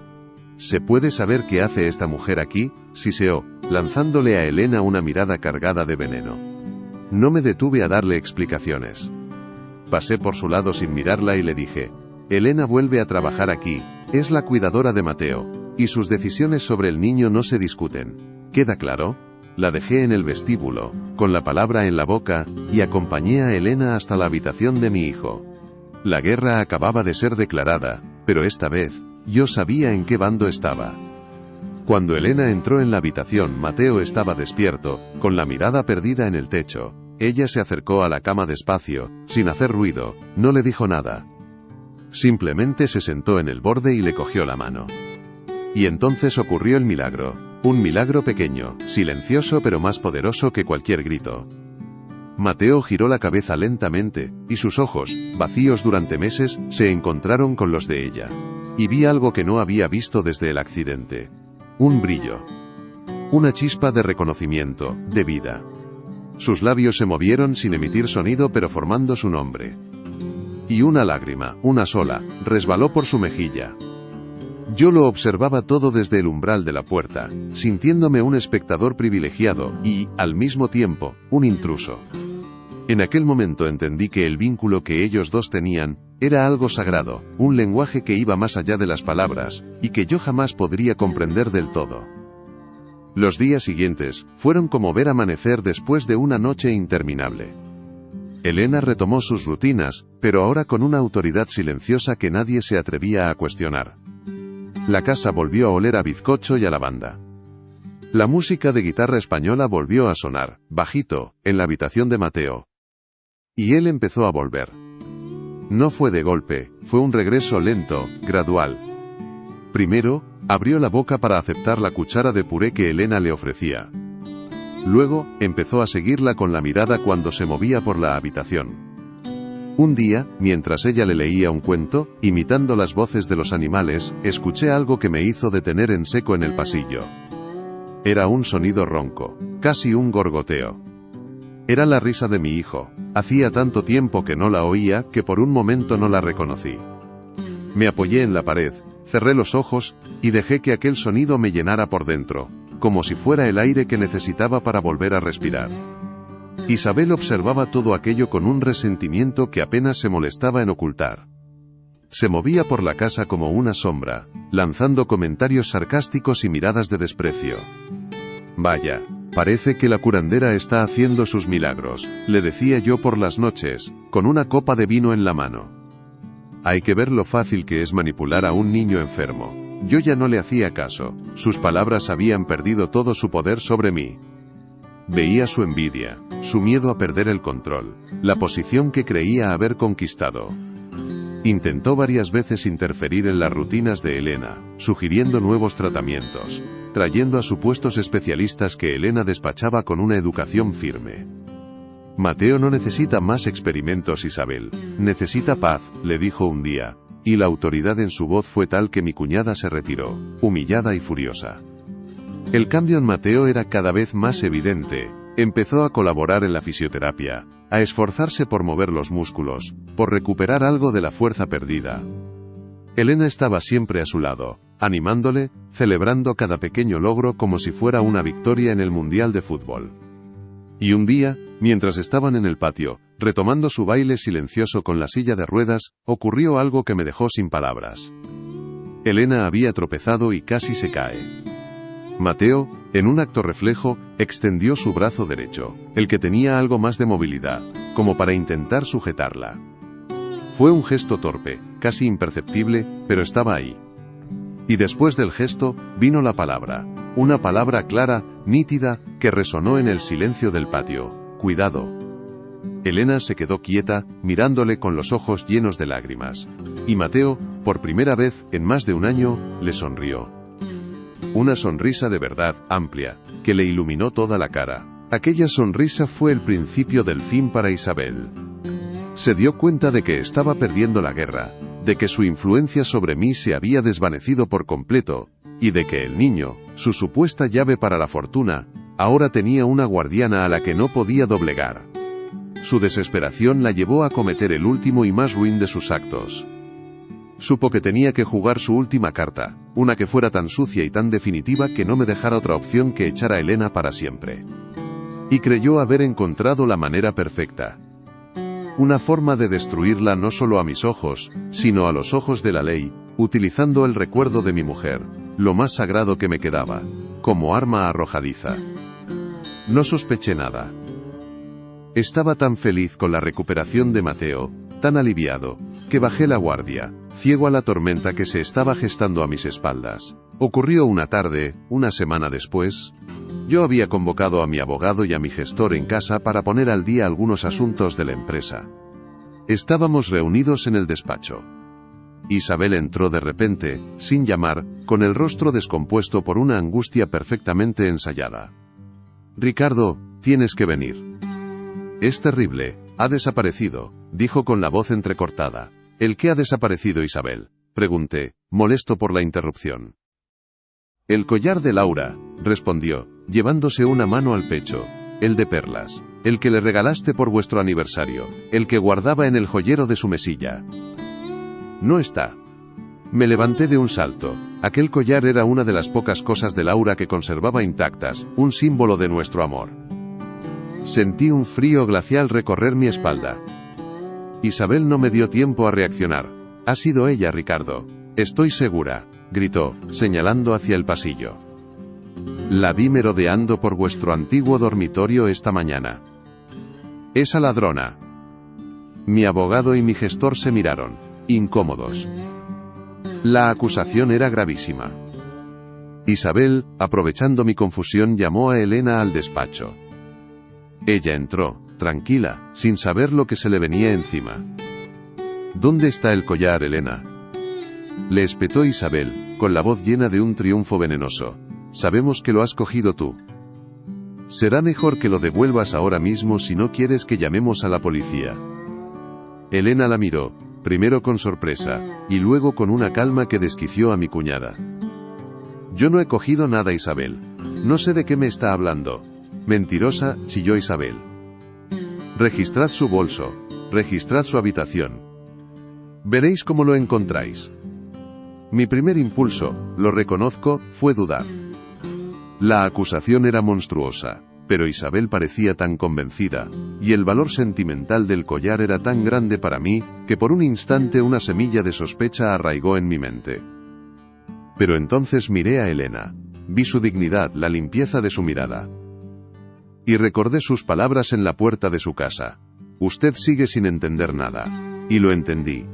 ¿se puede saber qué hace esta mujer aquí?, siseó, lanzándole a Elena una mirada cargada de veneno. No me detuve a darle explicaciones. Pasé por su lado sin mirarla y le dije, Elena vuelve a trabajar aquí, es la cuidadora de Mateo, y sus decisiones sobre el niño no se discuten. ¿Queda claro? La dejé en el vestíbulo, con la palabra en la boca, y acompañé a Elena hasta la habitación de mi hijo. La guerra acababa de ser declarada, pero esta vez, yo sabía en qué bando estaba. Cuando Elena entró en la habitación, Mateo estaba despierto, con la mirada perdida en el techo. Ella se acercó a la cama despacio, sin hacer ruido, no le dijo nada. Simplemente se sentó en el borde y le cogió la mano. Y entonces ocurrió el milagro. Un milagro pequeño, silencioso pero más poderoso que cualquier grito. Mateo giró la cabeza lentamente, y sus ojos, vacíos durante meses, se encontraron con los de ella. Y vi algo que no había visto desde el accidente. Un brillo. Una chispa de reconocimiento, de vida. Sus labios se movieron sin emitir sonido pero formando su nombre. Y una lágrima, una sola, resbaló por su mejilla. Yo lo observaba todo desde el umbral de la puerta, sintiéndome un espectador privilegiado y, al mismo tiempo, un intruso. En aquel momento entendí que el vínculo que ellos dos tenían era algo sagrado, un lenguaje que iba más allá de las palabras, y que yo jamás podría comprender del todo. Los días siguientes fueron como ver amanecer después de una noche interminable. Elena retomó sus rutinas, pero ahora con una autoridad silenciosa que nadie se atrevía a cuestionar. La casa volvió a oler a bizcocho y a lavanda. La música de guitarra española volvió a sonar, bajito, en la habitación de Mateo. Y él empezó a volver. No fue de golpe, fue un regreso lento, gradual. Primero, abrió la boca para aceptar la cuchara de puré que Elena le ofrecía. Luego, empezó a seguirla con la mirada cuando se movía por la habitación. Un día, mientras ella le leía un cuento, imitando las voces de los animales, escuché algo que me hizo detener en seco en el pasillo. Era un sonido ronco, casi un gorgoteo. Era la risa de mi hijo. Hacía tanto tiempo que no la oía que por un momento no la reconocí. Me apoyé en la pared, cerré los ojos, y dejé que aquel sonido me llenara por dentro, como si fuera el aire que necesitaba para volver a respirar. Isabel observaba todo aquello con un resentimiento que apenas se molestaba en ocultar. Se movía por la casa como una sombra, lanzando comentarios sarcásticos y miradas de desprecio. Vaya, parece que la curandera está haciendo sus milagros, le decía yo por las noches, con una copa de vino en la mano. Hay que ver lo fácil que es manipular a un niño enfermo. Yo ya no le hacía caso, sus palabras habían perdido todo su poder sobre mí. Veía su envidia, su miedo a perder el control, la posición que creía haber conquistado. Intentó varias veces interferir en las rutinas de Elena, sugiriendo nuevos tratamientos, trayendo a supuestos especialistas que Elena despachaba con una educación firme. Mateo no necesita más experimentos, Isabel, necesita paz, le dijo un día, y la autoridad en su voz fue tal que mi cuñada se retiró, humillada y furiosa. El cambio en Mateo era cada vez más evidente. Empezó a colaborar en la fisioterapia, a esforzarse por mover los músculos, por recuperar algo de la fuerza perdida. Elena estaba siempre a su lado, animándole, celebrando cada pequeño logro como si fuera una victoria en el Mundial de Fútbol. Y un día, mientras estaban en el patio, retomando su baile silencioso con la silla de ruedas, ocurrió algo que me dejó sin palabras. Elena había tropezado y casi se cae. Mateo, en un acto reflejo, extendió su brazo derecho, el que tenía algo más de movilidad, como para intentar sujetarla. Fue un gesto torpe, casi imperceptible, pero estaba ahí. Y después del gesto, vino la palabra, una palabra clara, nítida, que resonó en el silencio del patio: cuidado. Elena se quedó quieta, mirándole con los ojos llenos de lágrimas. Y Mateo, por primera vez en más de un año, le sonrió. Una sonrisa de verdad, amplia, que le iluminó toda la cara. Aquella sonrisa fue el principio del fin para Isabel. Se dio cuenta de que estaba perdiendo la guerra, de que su influencia sobre mí se había desvanecido por completo, y de que el niño, su supuesta llave para la fortuna, ahora tenía una guardiana a la que no podía doblegar. Su desesperación la llevó a cometer el último y más ruin de sus actos. Supo que tenía que jugar su última carta, una que fuera tan sucia y tan definitiva que no me dejara otra opción que echar a Elena para siempre. Y creyó haber encontrado la manera perfecta. Una forma de destruirla no solo a mis ojos, sino a los ojos de la ley, utilizando el recuerdo de mi mujer, lo más sagrado que me quedaba, como arma arrojadiza. No sospeché nada. Estaba tan feliz con la recuperación de Mateo, tan aliviado, que bajé la guardia, ciego a la tormenta que se estaba gestando a mis espaldas. Ocurrió una tarde, una semana después. Yo había convocado a mi abogado y a mi gestor en casa para poner al día algunos asuntos de la empresa. Estábamos reunidos en el despacho. Isabel entró de repente, sin llamar, con el rostro descompuesto por una angustia perfectamente ensayada. «Ricardo, tienes que venir». «Es terrible, ha desaparecido», dijo con la voz entrecortada. «¿El qué ha desaparecido, Isabel?», pregunté, molesto por la interrupción. «El collar de Laura», respondió, llevándose una mano al pecho. «El de perlas. El que le regalaste por vuestro aniversario. El que guardaba en el joyero de su mesilla. No está». Me levanté de un salto. Aquel collar era una de las pocas cosas de Laura que conservaba intactas, un símbolo de nuestro amor. Sentí un frío glacial recorrer mi espalda. Isabel no me dio tiempo a reaccionar. «Ha sido ella, Ricardo. Estoy segura», gritó, señalando hacia el pasillo. «La vi merodeando por vuestro antiguo dormitorio esta mañana. Esa ladrona». Mi abogado y mi gestor se miraron, incómodos. La acusación era gravísima. Isabel, aprovechando mi confusión, llamó a Elena al despacho. Ella entró, tranquila, sin saber lo que se le venía encima. «¿Dónde está el collar, Elena?», le espetó Isabel, con la voz llena de un triunfo venenoso. «Sabemos que lo has cogido tú. Será mejor que lo devuelvas ahora mismo si no quieres que llamemos a la policía». Elena la miró, primero con sorpresa, y luego con una calma que desquició a mi cuñada. «Yo no he cogido nada, Isabel. No sé de qué me está hablando». «Mentirosa», chilló Isabel. «Registrad su bolso. Registrad su habitación. Veréis cómo lo encontráis». Mi primer impulso, lo reconozco, fue dudar. La acusación era monstruosa, pero Isabel parecía tan convencida, y el valor sentimental del collar era tan grande para mí, que por un instante una semilla de sospecha arraigó en mi mente. Pero entonces miré a Elena. Vi su dignidad, la limpieza de su mirada. Y recordé sus palabras en la puerta de su casa. «Usted sigue sin entender nada». Y lo entendí.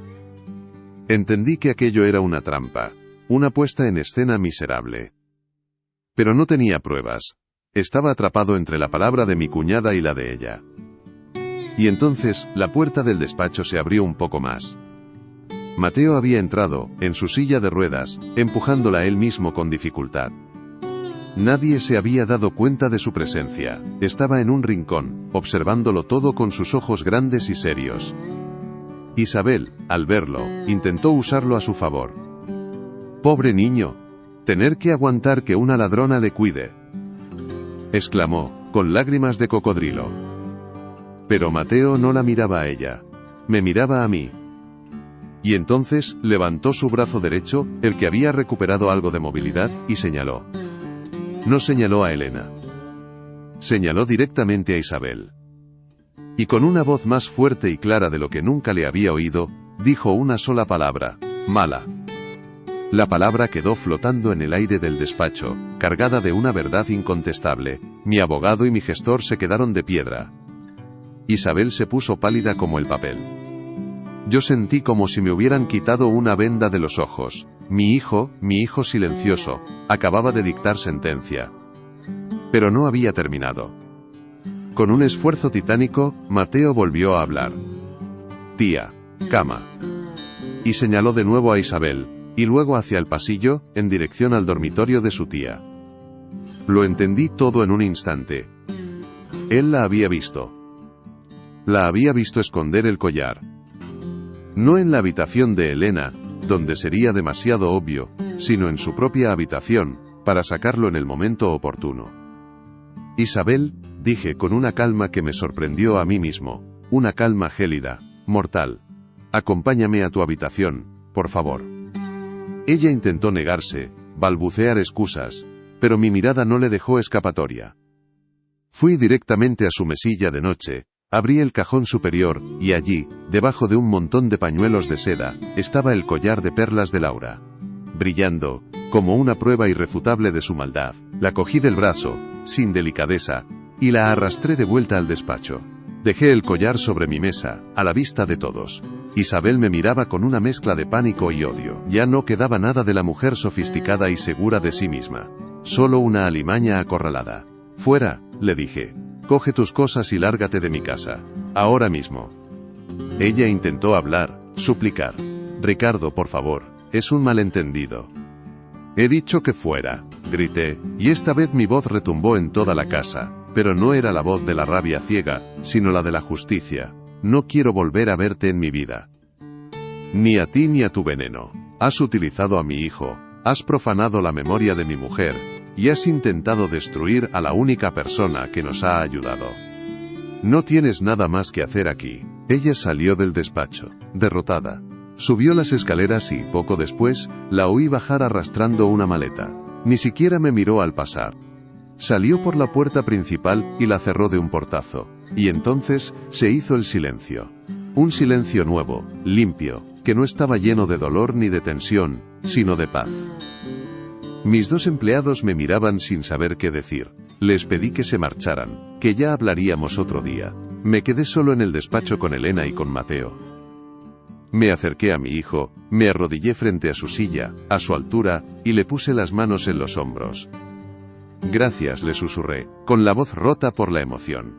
Entendí que aquello era una trampa, una puesta en escena miserable. Pero no tenía pruebas. Estaba atrapado entre la palabra de mi cuñada y la de ella. Y entonces, la puerta del despacho se abrió un poco más. Mateo había entrado, en su silla de ruedas, empujándola él mismo con dificultad. Nadie se había dado cuenta de su presencia. Estaba en un rincón, observándolo todo con sus ojos grandes y serios. Isabel, al verlo, intentó usarlo a su favor. «Pobre niño. Tener que aguantar que una ladrona le cuide», exclamó, con lágrimas de cocodrilo. Pero Mateo no la miraba a ella. Me miraba a mí. Y entonces, levantó su brazo derecho, el que había recuperado algo de movilidad, y señaló. No señaló a Elena. Señaló directamente a Isabel. Y con una voz más fuerte y clara de lo que nunca le había oído, dijo una sola palabra: «mala». La palabra quedó flotando en el aire del despacho, cargada de una verdad incontestable. Mi abogado y mi gestor se quedaron de piedra. Isabel se puso pálida como el papel. Yo sentí como si me hubieran quitado una venda de los ojos. Mi hijo silencioso, acababa de dictar sentencia. Pero no había terminado. Con un esfuerzo titánico, Mateo volvió a hablar. «Tía, cama». Y señaló de nuevo a Isabel, y luego hacia el pasillo, en dirección al dormitorio de su tía. Lo entendí todo en un instante. Él la había visto. La había visto esconder el collar. No en la habitación de Elena, donde sería demasiado obvio, sino en su propia habitación, para sacarlo en el momento oportuno. «Isabel», dije con una calma que me sorprendió a mí mismo, una calma gélida, mortal. «Acompáñame a tu habitación, por favor». Ella intentó negarse, balbucear excusas, pero mi mirada no le dejó escapatoria. Fui directamente a su mesilla de noche, abrí el cajón superior, y allí, debajo de un montón de pañuelos de seda, estaba el collar de perlas de Laura. Brillando, como una prueba irrefutable de su maldad, la cogí del brazo, sin delicadeza, y la arrastré de vuelta al despacho. Dejé el collar sobre mi mesa, a la vista de todos. Isabel me miraba con una mezcla de pánico y odio. Ya no quedaba nada de la mujer sofisticada y segura de sí misma. Solo una alimaña acorralada. Fuera, le dije. Coge tus cosas y lárgate de mi casa. Ahora mismo. Ella intentó hablar, suplicar. Ricardo, por favor, es un malentendido. He dicho que fuera, grité, y esta vez mi voz retumbó en toda la casa, pero no era la voz de la rabia ciega, sino la de la justicia. No quiero volver a verte en mi vida. Ni a ti ni a tu veneno. Has utilizado a mi hijo, has profanado la memoria de mi mujer, y has intentado destruir a la única persona que nos ha ayudado. No tienes nada más que hacer aquí. Ella salió del despacho, derrotada. Subió las escaleras y, poco después, la oí bajar arrastrando una maleta. Ni siquiera me miró al pasar. Salió por la puerta principal y la cerró de un portazo. Y entonces, se hizo el silencio. Un silencio nuevo, limpio, que no estaba lleno de dolor ni de tensión, sino de paz. Mis dos empleados me miraban sin saber qué decir. Les pedí que se marcharan, que ya hablaríamos otro día. Me quedé solo en el despacho con Elena y con Mateo. Me acerqué a mi hijo, me arrodillé frente a su silla, a su altura, y le puse las manos en los hombros. Gracias, le susurré, con la voz rota por la emoción.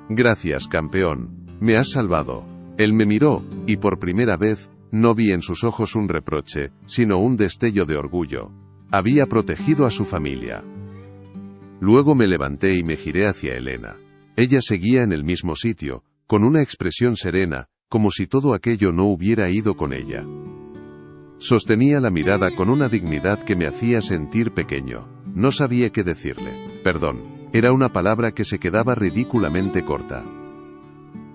Gracias, campeón, me has salvado. Él me miró, y por primera vez, no vi en sus ojos un reproche, sino un destello de orgullo. Había protegido a su familia. Luego me levanté y me giré hacia Elena. Ella seguía en el mismo sitio, con una expresión serena, como si todo aquello no hubiera ido con ella. Sostenía la mirada con una dignidad que me hacía sentir pequeño. No sabía qué decirle. Perdón, era una palabra que se quedaba ridículamente corta.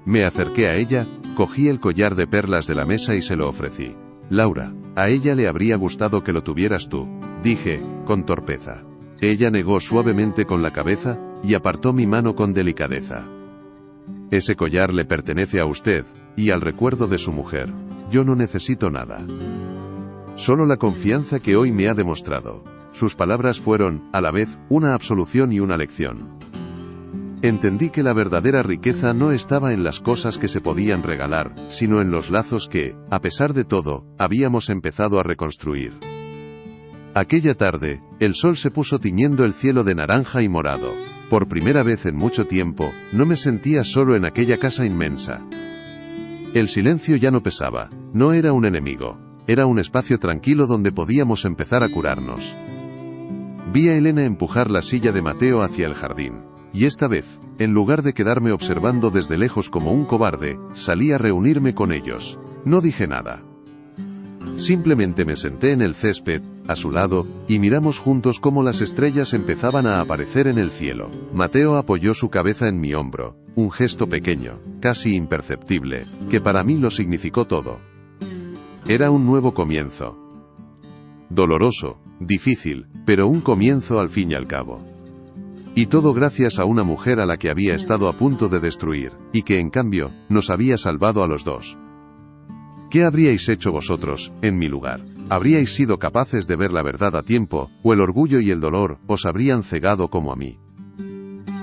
Me acerqué a ella, cogí el collar de perlas de la mesa y se lo ofrecí. Laura, a ella le habría gustado que lo tuvieras tú, dije, con torpeza. Ella negó suavemente con la cabeza, y apartó mi mano con delicadeza. Ese collar le pertenece a usted, y al recuerdo de su mujer. Yo no necesito nada. Solo la confianza que hoy me ha demostrado. Sus palabras fueron, a la vez, una absolución y una lección. Entendí que la verdadera riqueza no estaba en las cosas que se podían regalar, sino en los lazos que, a pesar de todo, habíamos empezado a reconstruir. Aquella tarde, el sol se puso tiñendo el cielo de naranja y morado. Por primera vez en mucho tiempo, no me sentía solo en aquella casa inmensa. El silencio ya no pesaba, no era un enemigo, era un espacio tranquilo donde podíamos empezar a curarnos. Vi a Elena empujar la silla de Mateo hacia el jardín. Y esta vez, en lugar de quedarme observando desde lejos como un cobarde, salí a reunirme con ellos. No dije nada. Simplemente me senté en el césped, a su lado, y miramos juntos cómo las estrellas empezaban a aparecer en el cielo. Mateo apoyó su cabeza en mi hombro, un gesto pequeño, casi imperceptible, que para mí lo significó todo. Era un nuevo comienzo. Doloroso, difícil, pero un comienzo al fin y al cabo. Y todo gracias a una mujer a la que había estado a punto de destruir, y que en cambio, nos había salvado a los dos. ¿Qué habríais hecho vosotros, en mi lugar? ¿Habríais sido capaces de ver la verdad a tiempo, o el orgullo y el dolor os habrían cegado como a mí?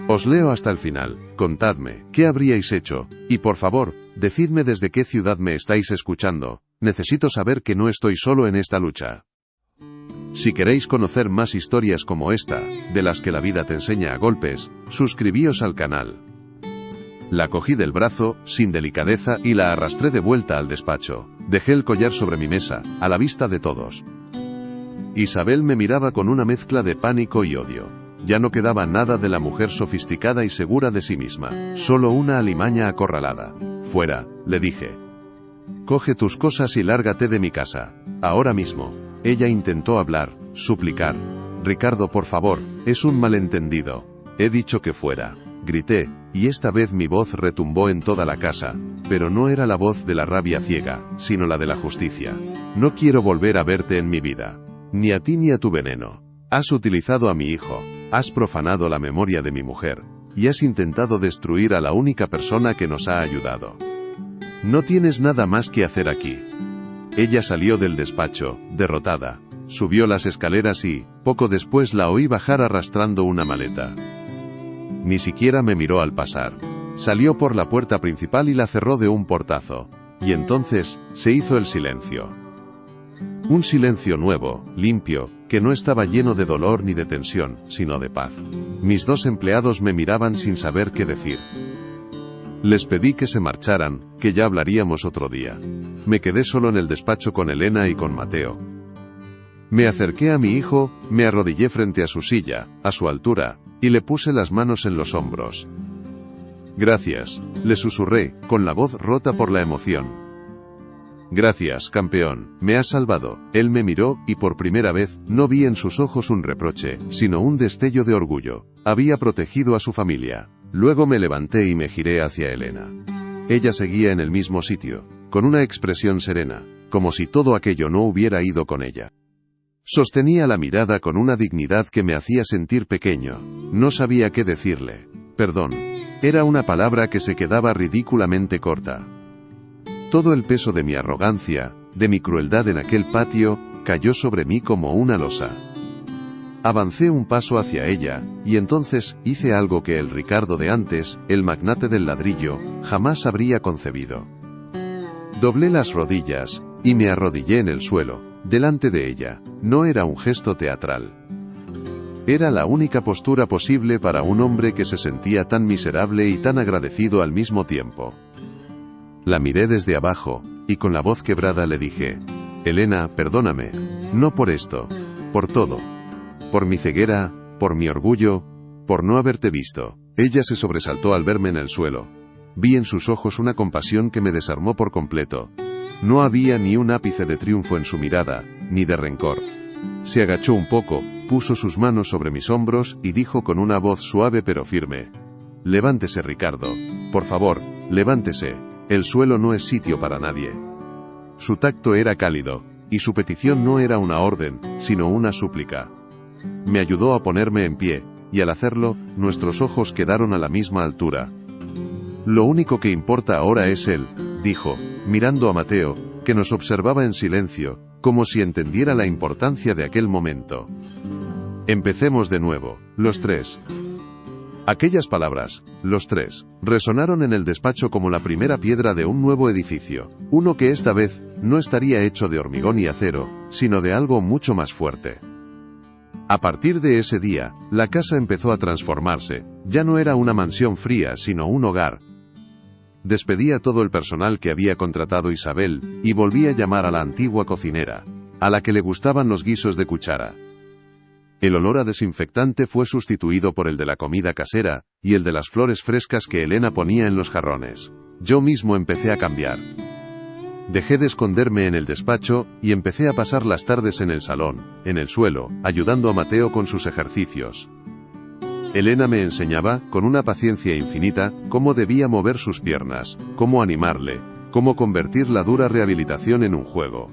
Os leo hasta el final, contadme, ¿qué habríais hecho? Y por favor, decidme desde qué ciudad me estáis escuchando, necesito saber que no estoy solo en esta lucha. Si queréis conocer más historias como esta, de las que la vida te enseña a golpes, suscribíos al canal. La cogí del brazo, sin delicadeza, y la arrastré de vuelta al despacho. Dejé el collar sobre mi mesa, a la vista de todos. Isabel me miraba con una mezcla de pánico y odio. Ya no quedaba nada de la mujer sofisticada y segura de sí misma, solo una alimaña acorralada. Fuera, le dije. Coge tus cosas y lárgate de mi casa, ahora mismo. Ella intentó hablar, suplicar. Ricardo, por favor, es un malentendido. He dicho que fuera. Grité, y esta vez mi voz retumbó en toda la casa, pero no era la voz de la rabia ciega, sino la de la justicia. No quiero volver a verte en mi vida. Ni a ti ni a tu veneno. Has utilizado a mi hijo, has profanado la memoria de mi mujer, y has intentado destruir a la única persona que nos ha ayudado. No tienes nada más que hacer aquí. Ella salió del despacho, derrotada. Subió las escaleras y, poco después la oí bajar arrastrando una maleta. Ni siquiera me miró al pasar. Salió por la puerta principal y la cerró de un portazo. Y entonces, se hizo el silencio. Un silencio nuevo, limpio, que no estaba lleno de dolor ni de tensión, sino de paz. Mis 2 empleados me miraban sin saber qué decir. Les pedí que se marcharan, que ya hablaríamos otro día. Me quedé solo en el despacho con Elena y con Mateo. Me acerqué a mi hijo, me arrodillé frente a su silla, a su altura, y le puse las manos en los hombros. Gracias, le susurré, con la voz rota por la emoción. Gracias, campeón, me has salvado. Él me miró, y por primera vez, no vi en sus ojos un reproche, sino un destello de orgullo. Había protegido a su familia. Luego me levanté y me giré hacia Elena. Ella seguía en el mismo sitio, con una expresión serena, como si todo aquello no hubiera ido con ella. Sostenía la mirada con una dignidad que me hacía sentir pequeño. No sabía qué decirle. Perdón. Era una palabra que se quedaba ridículamente corta. Todo el peso de mi arrogancia, de mi crueldad en aquel patio, cayó sobre mí como una losa. Avancé un paso hacia ella, y entonces hice algo que el Ricardo de antes, el magnate del ladrillo, jamás habría concebido. Doblé las rodillas, y me arrodillé en el suelo, delante de ella. No era un gesto teatral. Era la única postura posible para un hombre que se sentía tan miserable y tan agradecido al mismo tiempo. La miré desde abajo, y con la voz quebrada le dije: Elena, perdóname. No por esto. Por todo. Por mi ceguera, por mi orgullo, por no haberte visto. Ella se sobresaltó al verme en el suelo. Vi en sus ojos una compasión que me desarmó por completo. No había ni un ápice de triunfo en su mirada, ni de rencor. Se agachó un poco, puso sus manos sobre mis hombros y dijo con una voz suave pero firme: Levántese, Ricardo. Por favor, levántese. El suelo no es sitio para nadie. Su tacto era cálido, y su petición no era una orden, sino una súplica. Me ayudó a ponerme en pie, y al hacerlo, nuestros ojos quedaron a la misma altura. Lo único que importa ahora es él, dijo, mirando a Mateo, que nos observaba en silencio, como si entendiera la importancia de aquel momento. Empecemos de nuevo, los 3. Aquellas palabras, los 3, resonaron en el despacho como la primera piedra de un nuevo edificio, uno que esta vez no estaría hecho de hormigón y acero, sino de algo mucho más fuerte. A partir de ese día, la casa empezó a transformarse. Ya no era una mansión fría, sino un hogar. Despedí a todo el personal que había contratado Isabel, y volví a llamar a la antigua cocinera, a la que le gustaban los guisos de cuchara. El olor a desinfectante fue sustituido por el de la comida casera, y el de las flores frescas que Elena ponía en los jarrones. Yo mismo empecé a cambiar. Dejé de esconderme en el despacho, y empecé a pasar las tardes en el salón, en el suelo, ayudando a Mateo con sus ejercicios. Elena me enseñaba, con una paciencia infinita, cómo debía mover sus piernas, cómo animarle, cómo convertir la dura rehabilitación en un juego.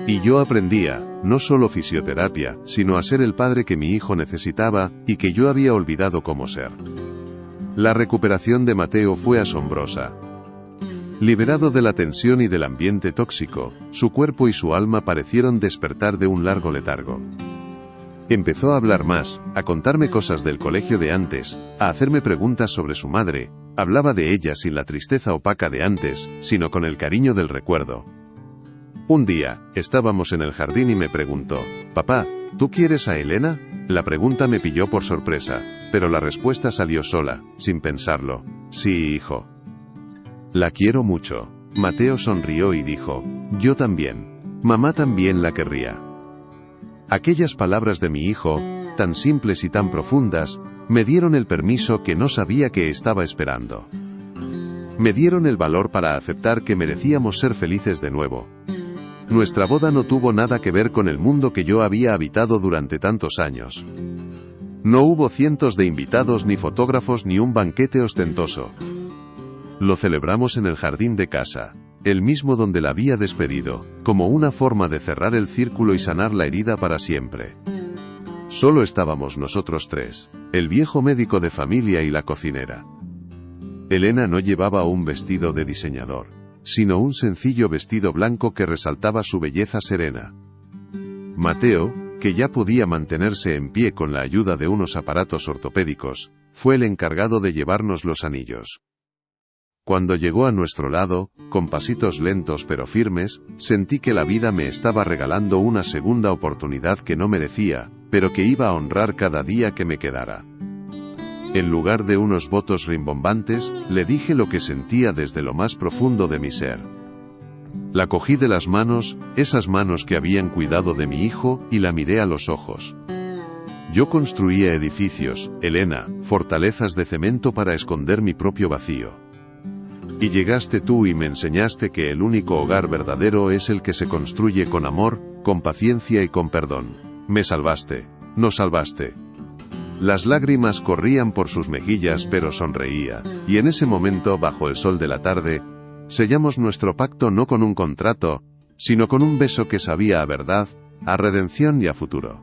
Y yo aprendía, no solo fisioterapia, sino a ser el padre que mi hijo necesitaba, y que yo había olvidado cómo ser. La recuperación de Mateo fue asombrosa. Liberado de la tensión y del ambiente tóxico, su cuerpo y su alma parecieron despertar de un largo letargo. Empezó a hablar más, a contarme cosas del colegio de antes, a hacerme preguntas sobre su madre. Hablaba de ella sin la tristeza opaca de antes, sino con el cariño del recuerdo. Un día, estábamos en el jardín y me preguntó: «Papá, ¿tú quieres a Elena?». La pregunta me pilló por sorpresa, pero la respuesta salió sola, sin pensarlo: «Sí, hijo. La quiero mucho». Mateo sonrió y dijo: «Yo también. Mamá también la querría». Aquellas palabras de mi hijo, tan simples y tan profundas, me dieron el permiso que no sabía que estaba esperando. Me dieron el valor para aceptar que merecíamos ser felices de nuevo. Nuestra boda no tuvo nada que ver con el mundo que yo había habitado durante tantos años. No hubo cientos de invitados ni fotógrafos ni un banquete ostentoso. Lo celebramos en el jardín de casa, el mismo donde la había despedido, como una forma de cerrar el círculo y sanar la herida para siempre. Solo estábamos nosotros 3, el viejo médico de familia y la cocinera. Elena no llevaba un vestido de diseñador, sino un sencillo vestido blanco que resaltaba su belleza serena. Mateo, que ya podía mantenerse en pie con la ayuda de unos aparatos ortopédicos, fue el encargado de llevarnos los anillos. Cuando llegó a nuestro lado, con pasitos lentos pero firmes, sentí que la vida me estaba regalando una segunda oportunidad que no merecía, pero que iba a honrar cada día que me quedara. En lugar de unos votos rimbombantes, le dije lo que sentía desde lo más profundo de mi ser. La cogí de las manos, esas manos que habían cuidado de mi hijo, y la miré a los ojos. Yo construía edificios, Elena, fortalezas de cemento para esconder mi propio vacío. Y llegaste tú y me enseñaste que el único hogar verdadero es el que se construye con amor, con paciencia y con perdón. Me salvaste, nos salvaste. Las lágrimas corrían por sus mejillas pero sonreía, y en ese momento, bajo el sol de la tarde, sellamos nuestro pacto no con un contrato, sino con un beso que sabía a verdad, a redención y a futuro.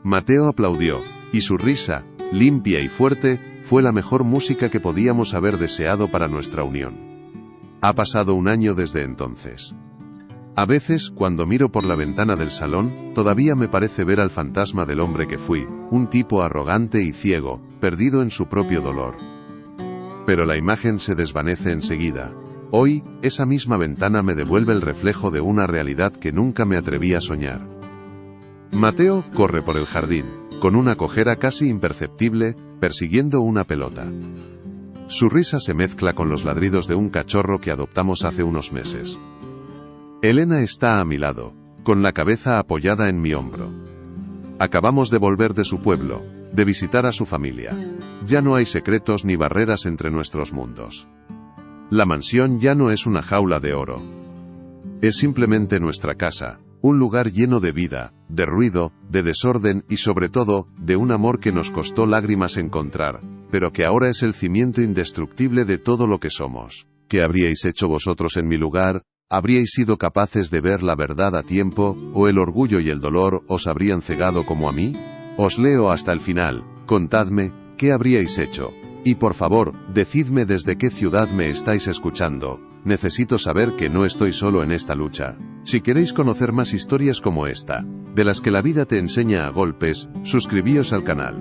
Mateo aplaudió, y su risa, limpia y fuerte, fue la mejor música que podíamos haber deseado para nuestra unión. Ha pasado un año desde entonces. A veces, cuando miro por la ventana del salón, todavía me parece ver al fantasma del hombre que fui, un tipo arrogante y ciego, perdido en su propio dolor. Pero la imagen se desvanece enseguida. Hoy, esa misma ventana me devuelve el reflejo de una realidad que nunca me atreví a soñar. Mateo corre por el jardín, con una cojera casi imperceptible, persiguiendo una pelota. Su risa se mezcla con los ladridos de un cachorro que adoptamos hace unos meses. Elena está a mi lado, con la cabeza apoyada en mi hombro. Acabamos de volver de su pueblo, de visitar a su familia. Ya no hay secretos ni barreras entre nuestros mundos. La mansión ya no es una jaula de oro. Es simplemente nuestra casa, un lugar lleno de vida, de ruido, de desorden y sobre todo, de un amor que nos costó lágrimas encontrar, pero que ahora es el cimiento indestructible de todo lo que somos. ¿Qué habríais hecho vosotros en mi lugar? ¿Habríais sido capaces de ver la verdad a tiempo, o el orgullo y el dolor os habrían cegado como a mí? Os leo hasta el final, contadme, ¿qué habríais hecho? Y por favor, decidme desde qué ciudad me estáis escuchando. Necesito saber que no estoy solo en esta lucha. Si queréis conocer más historias como esta, de las que la vida te enseña a golpes, suscribíos al canal.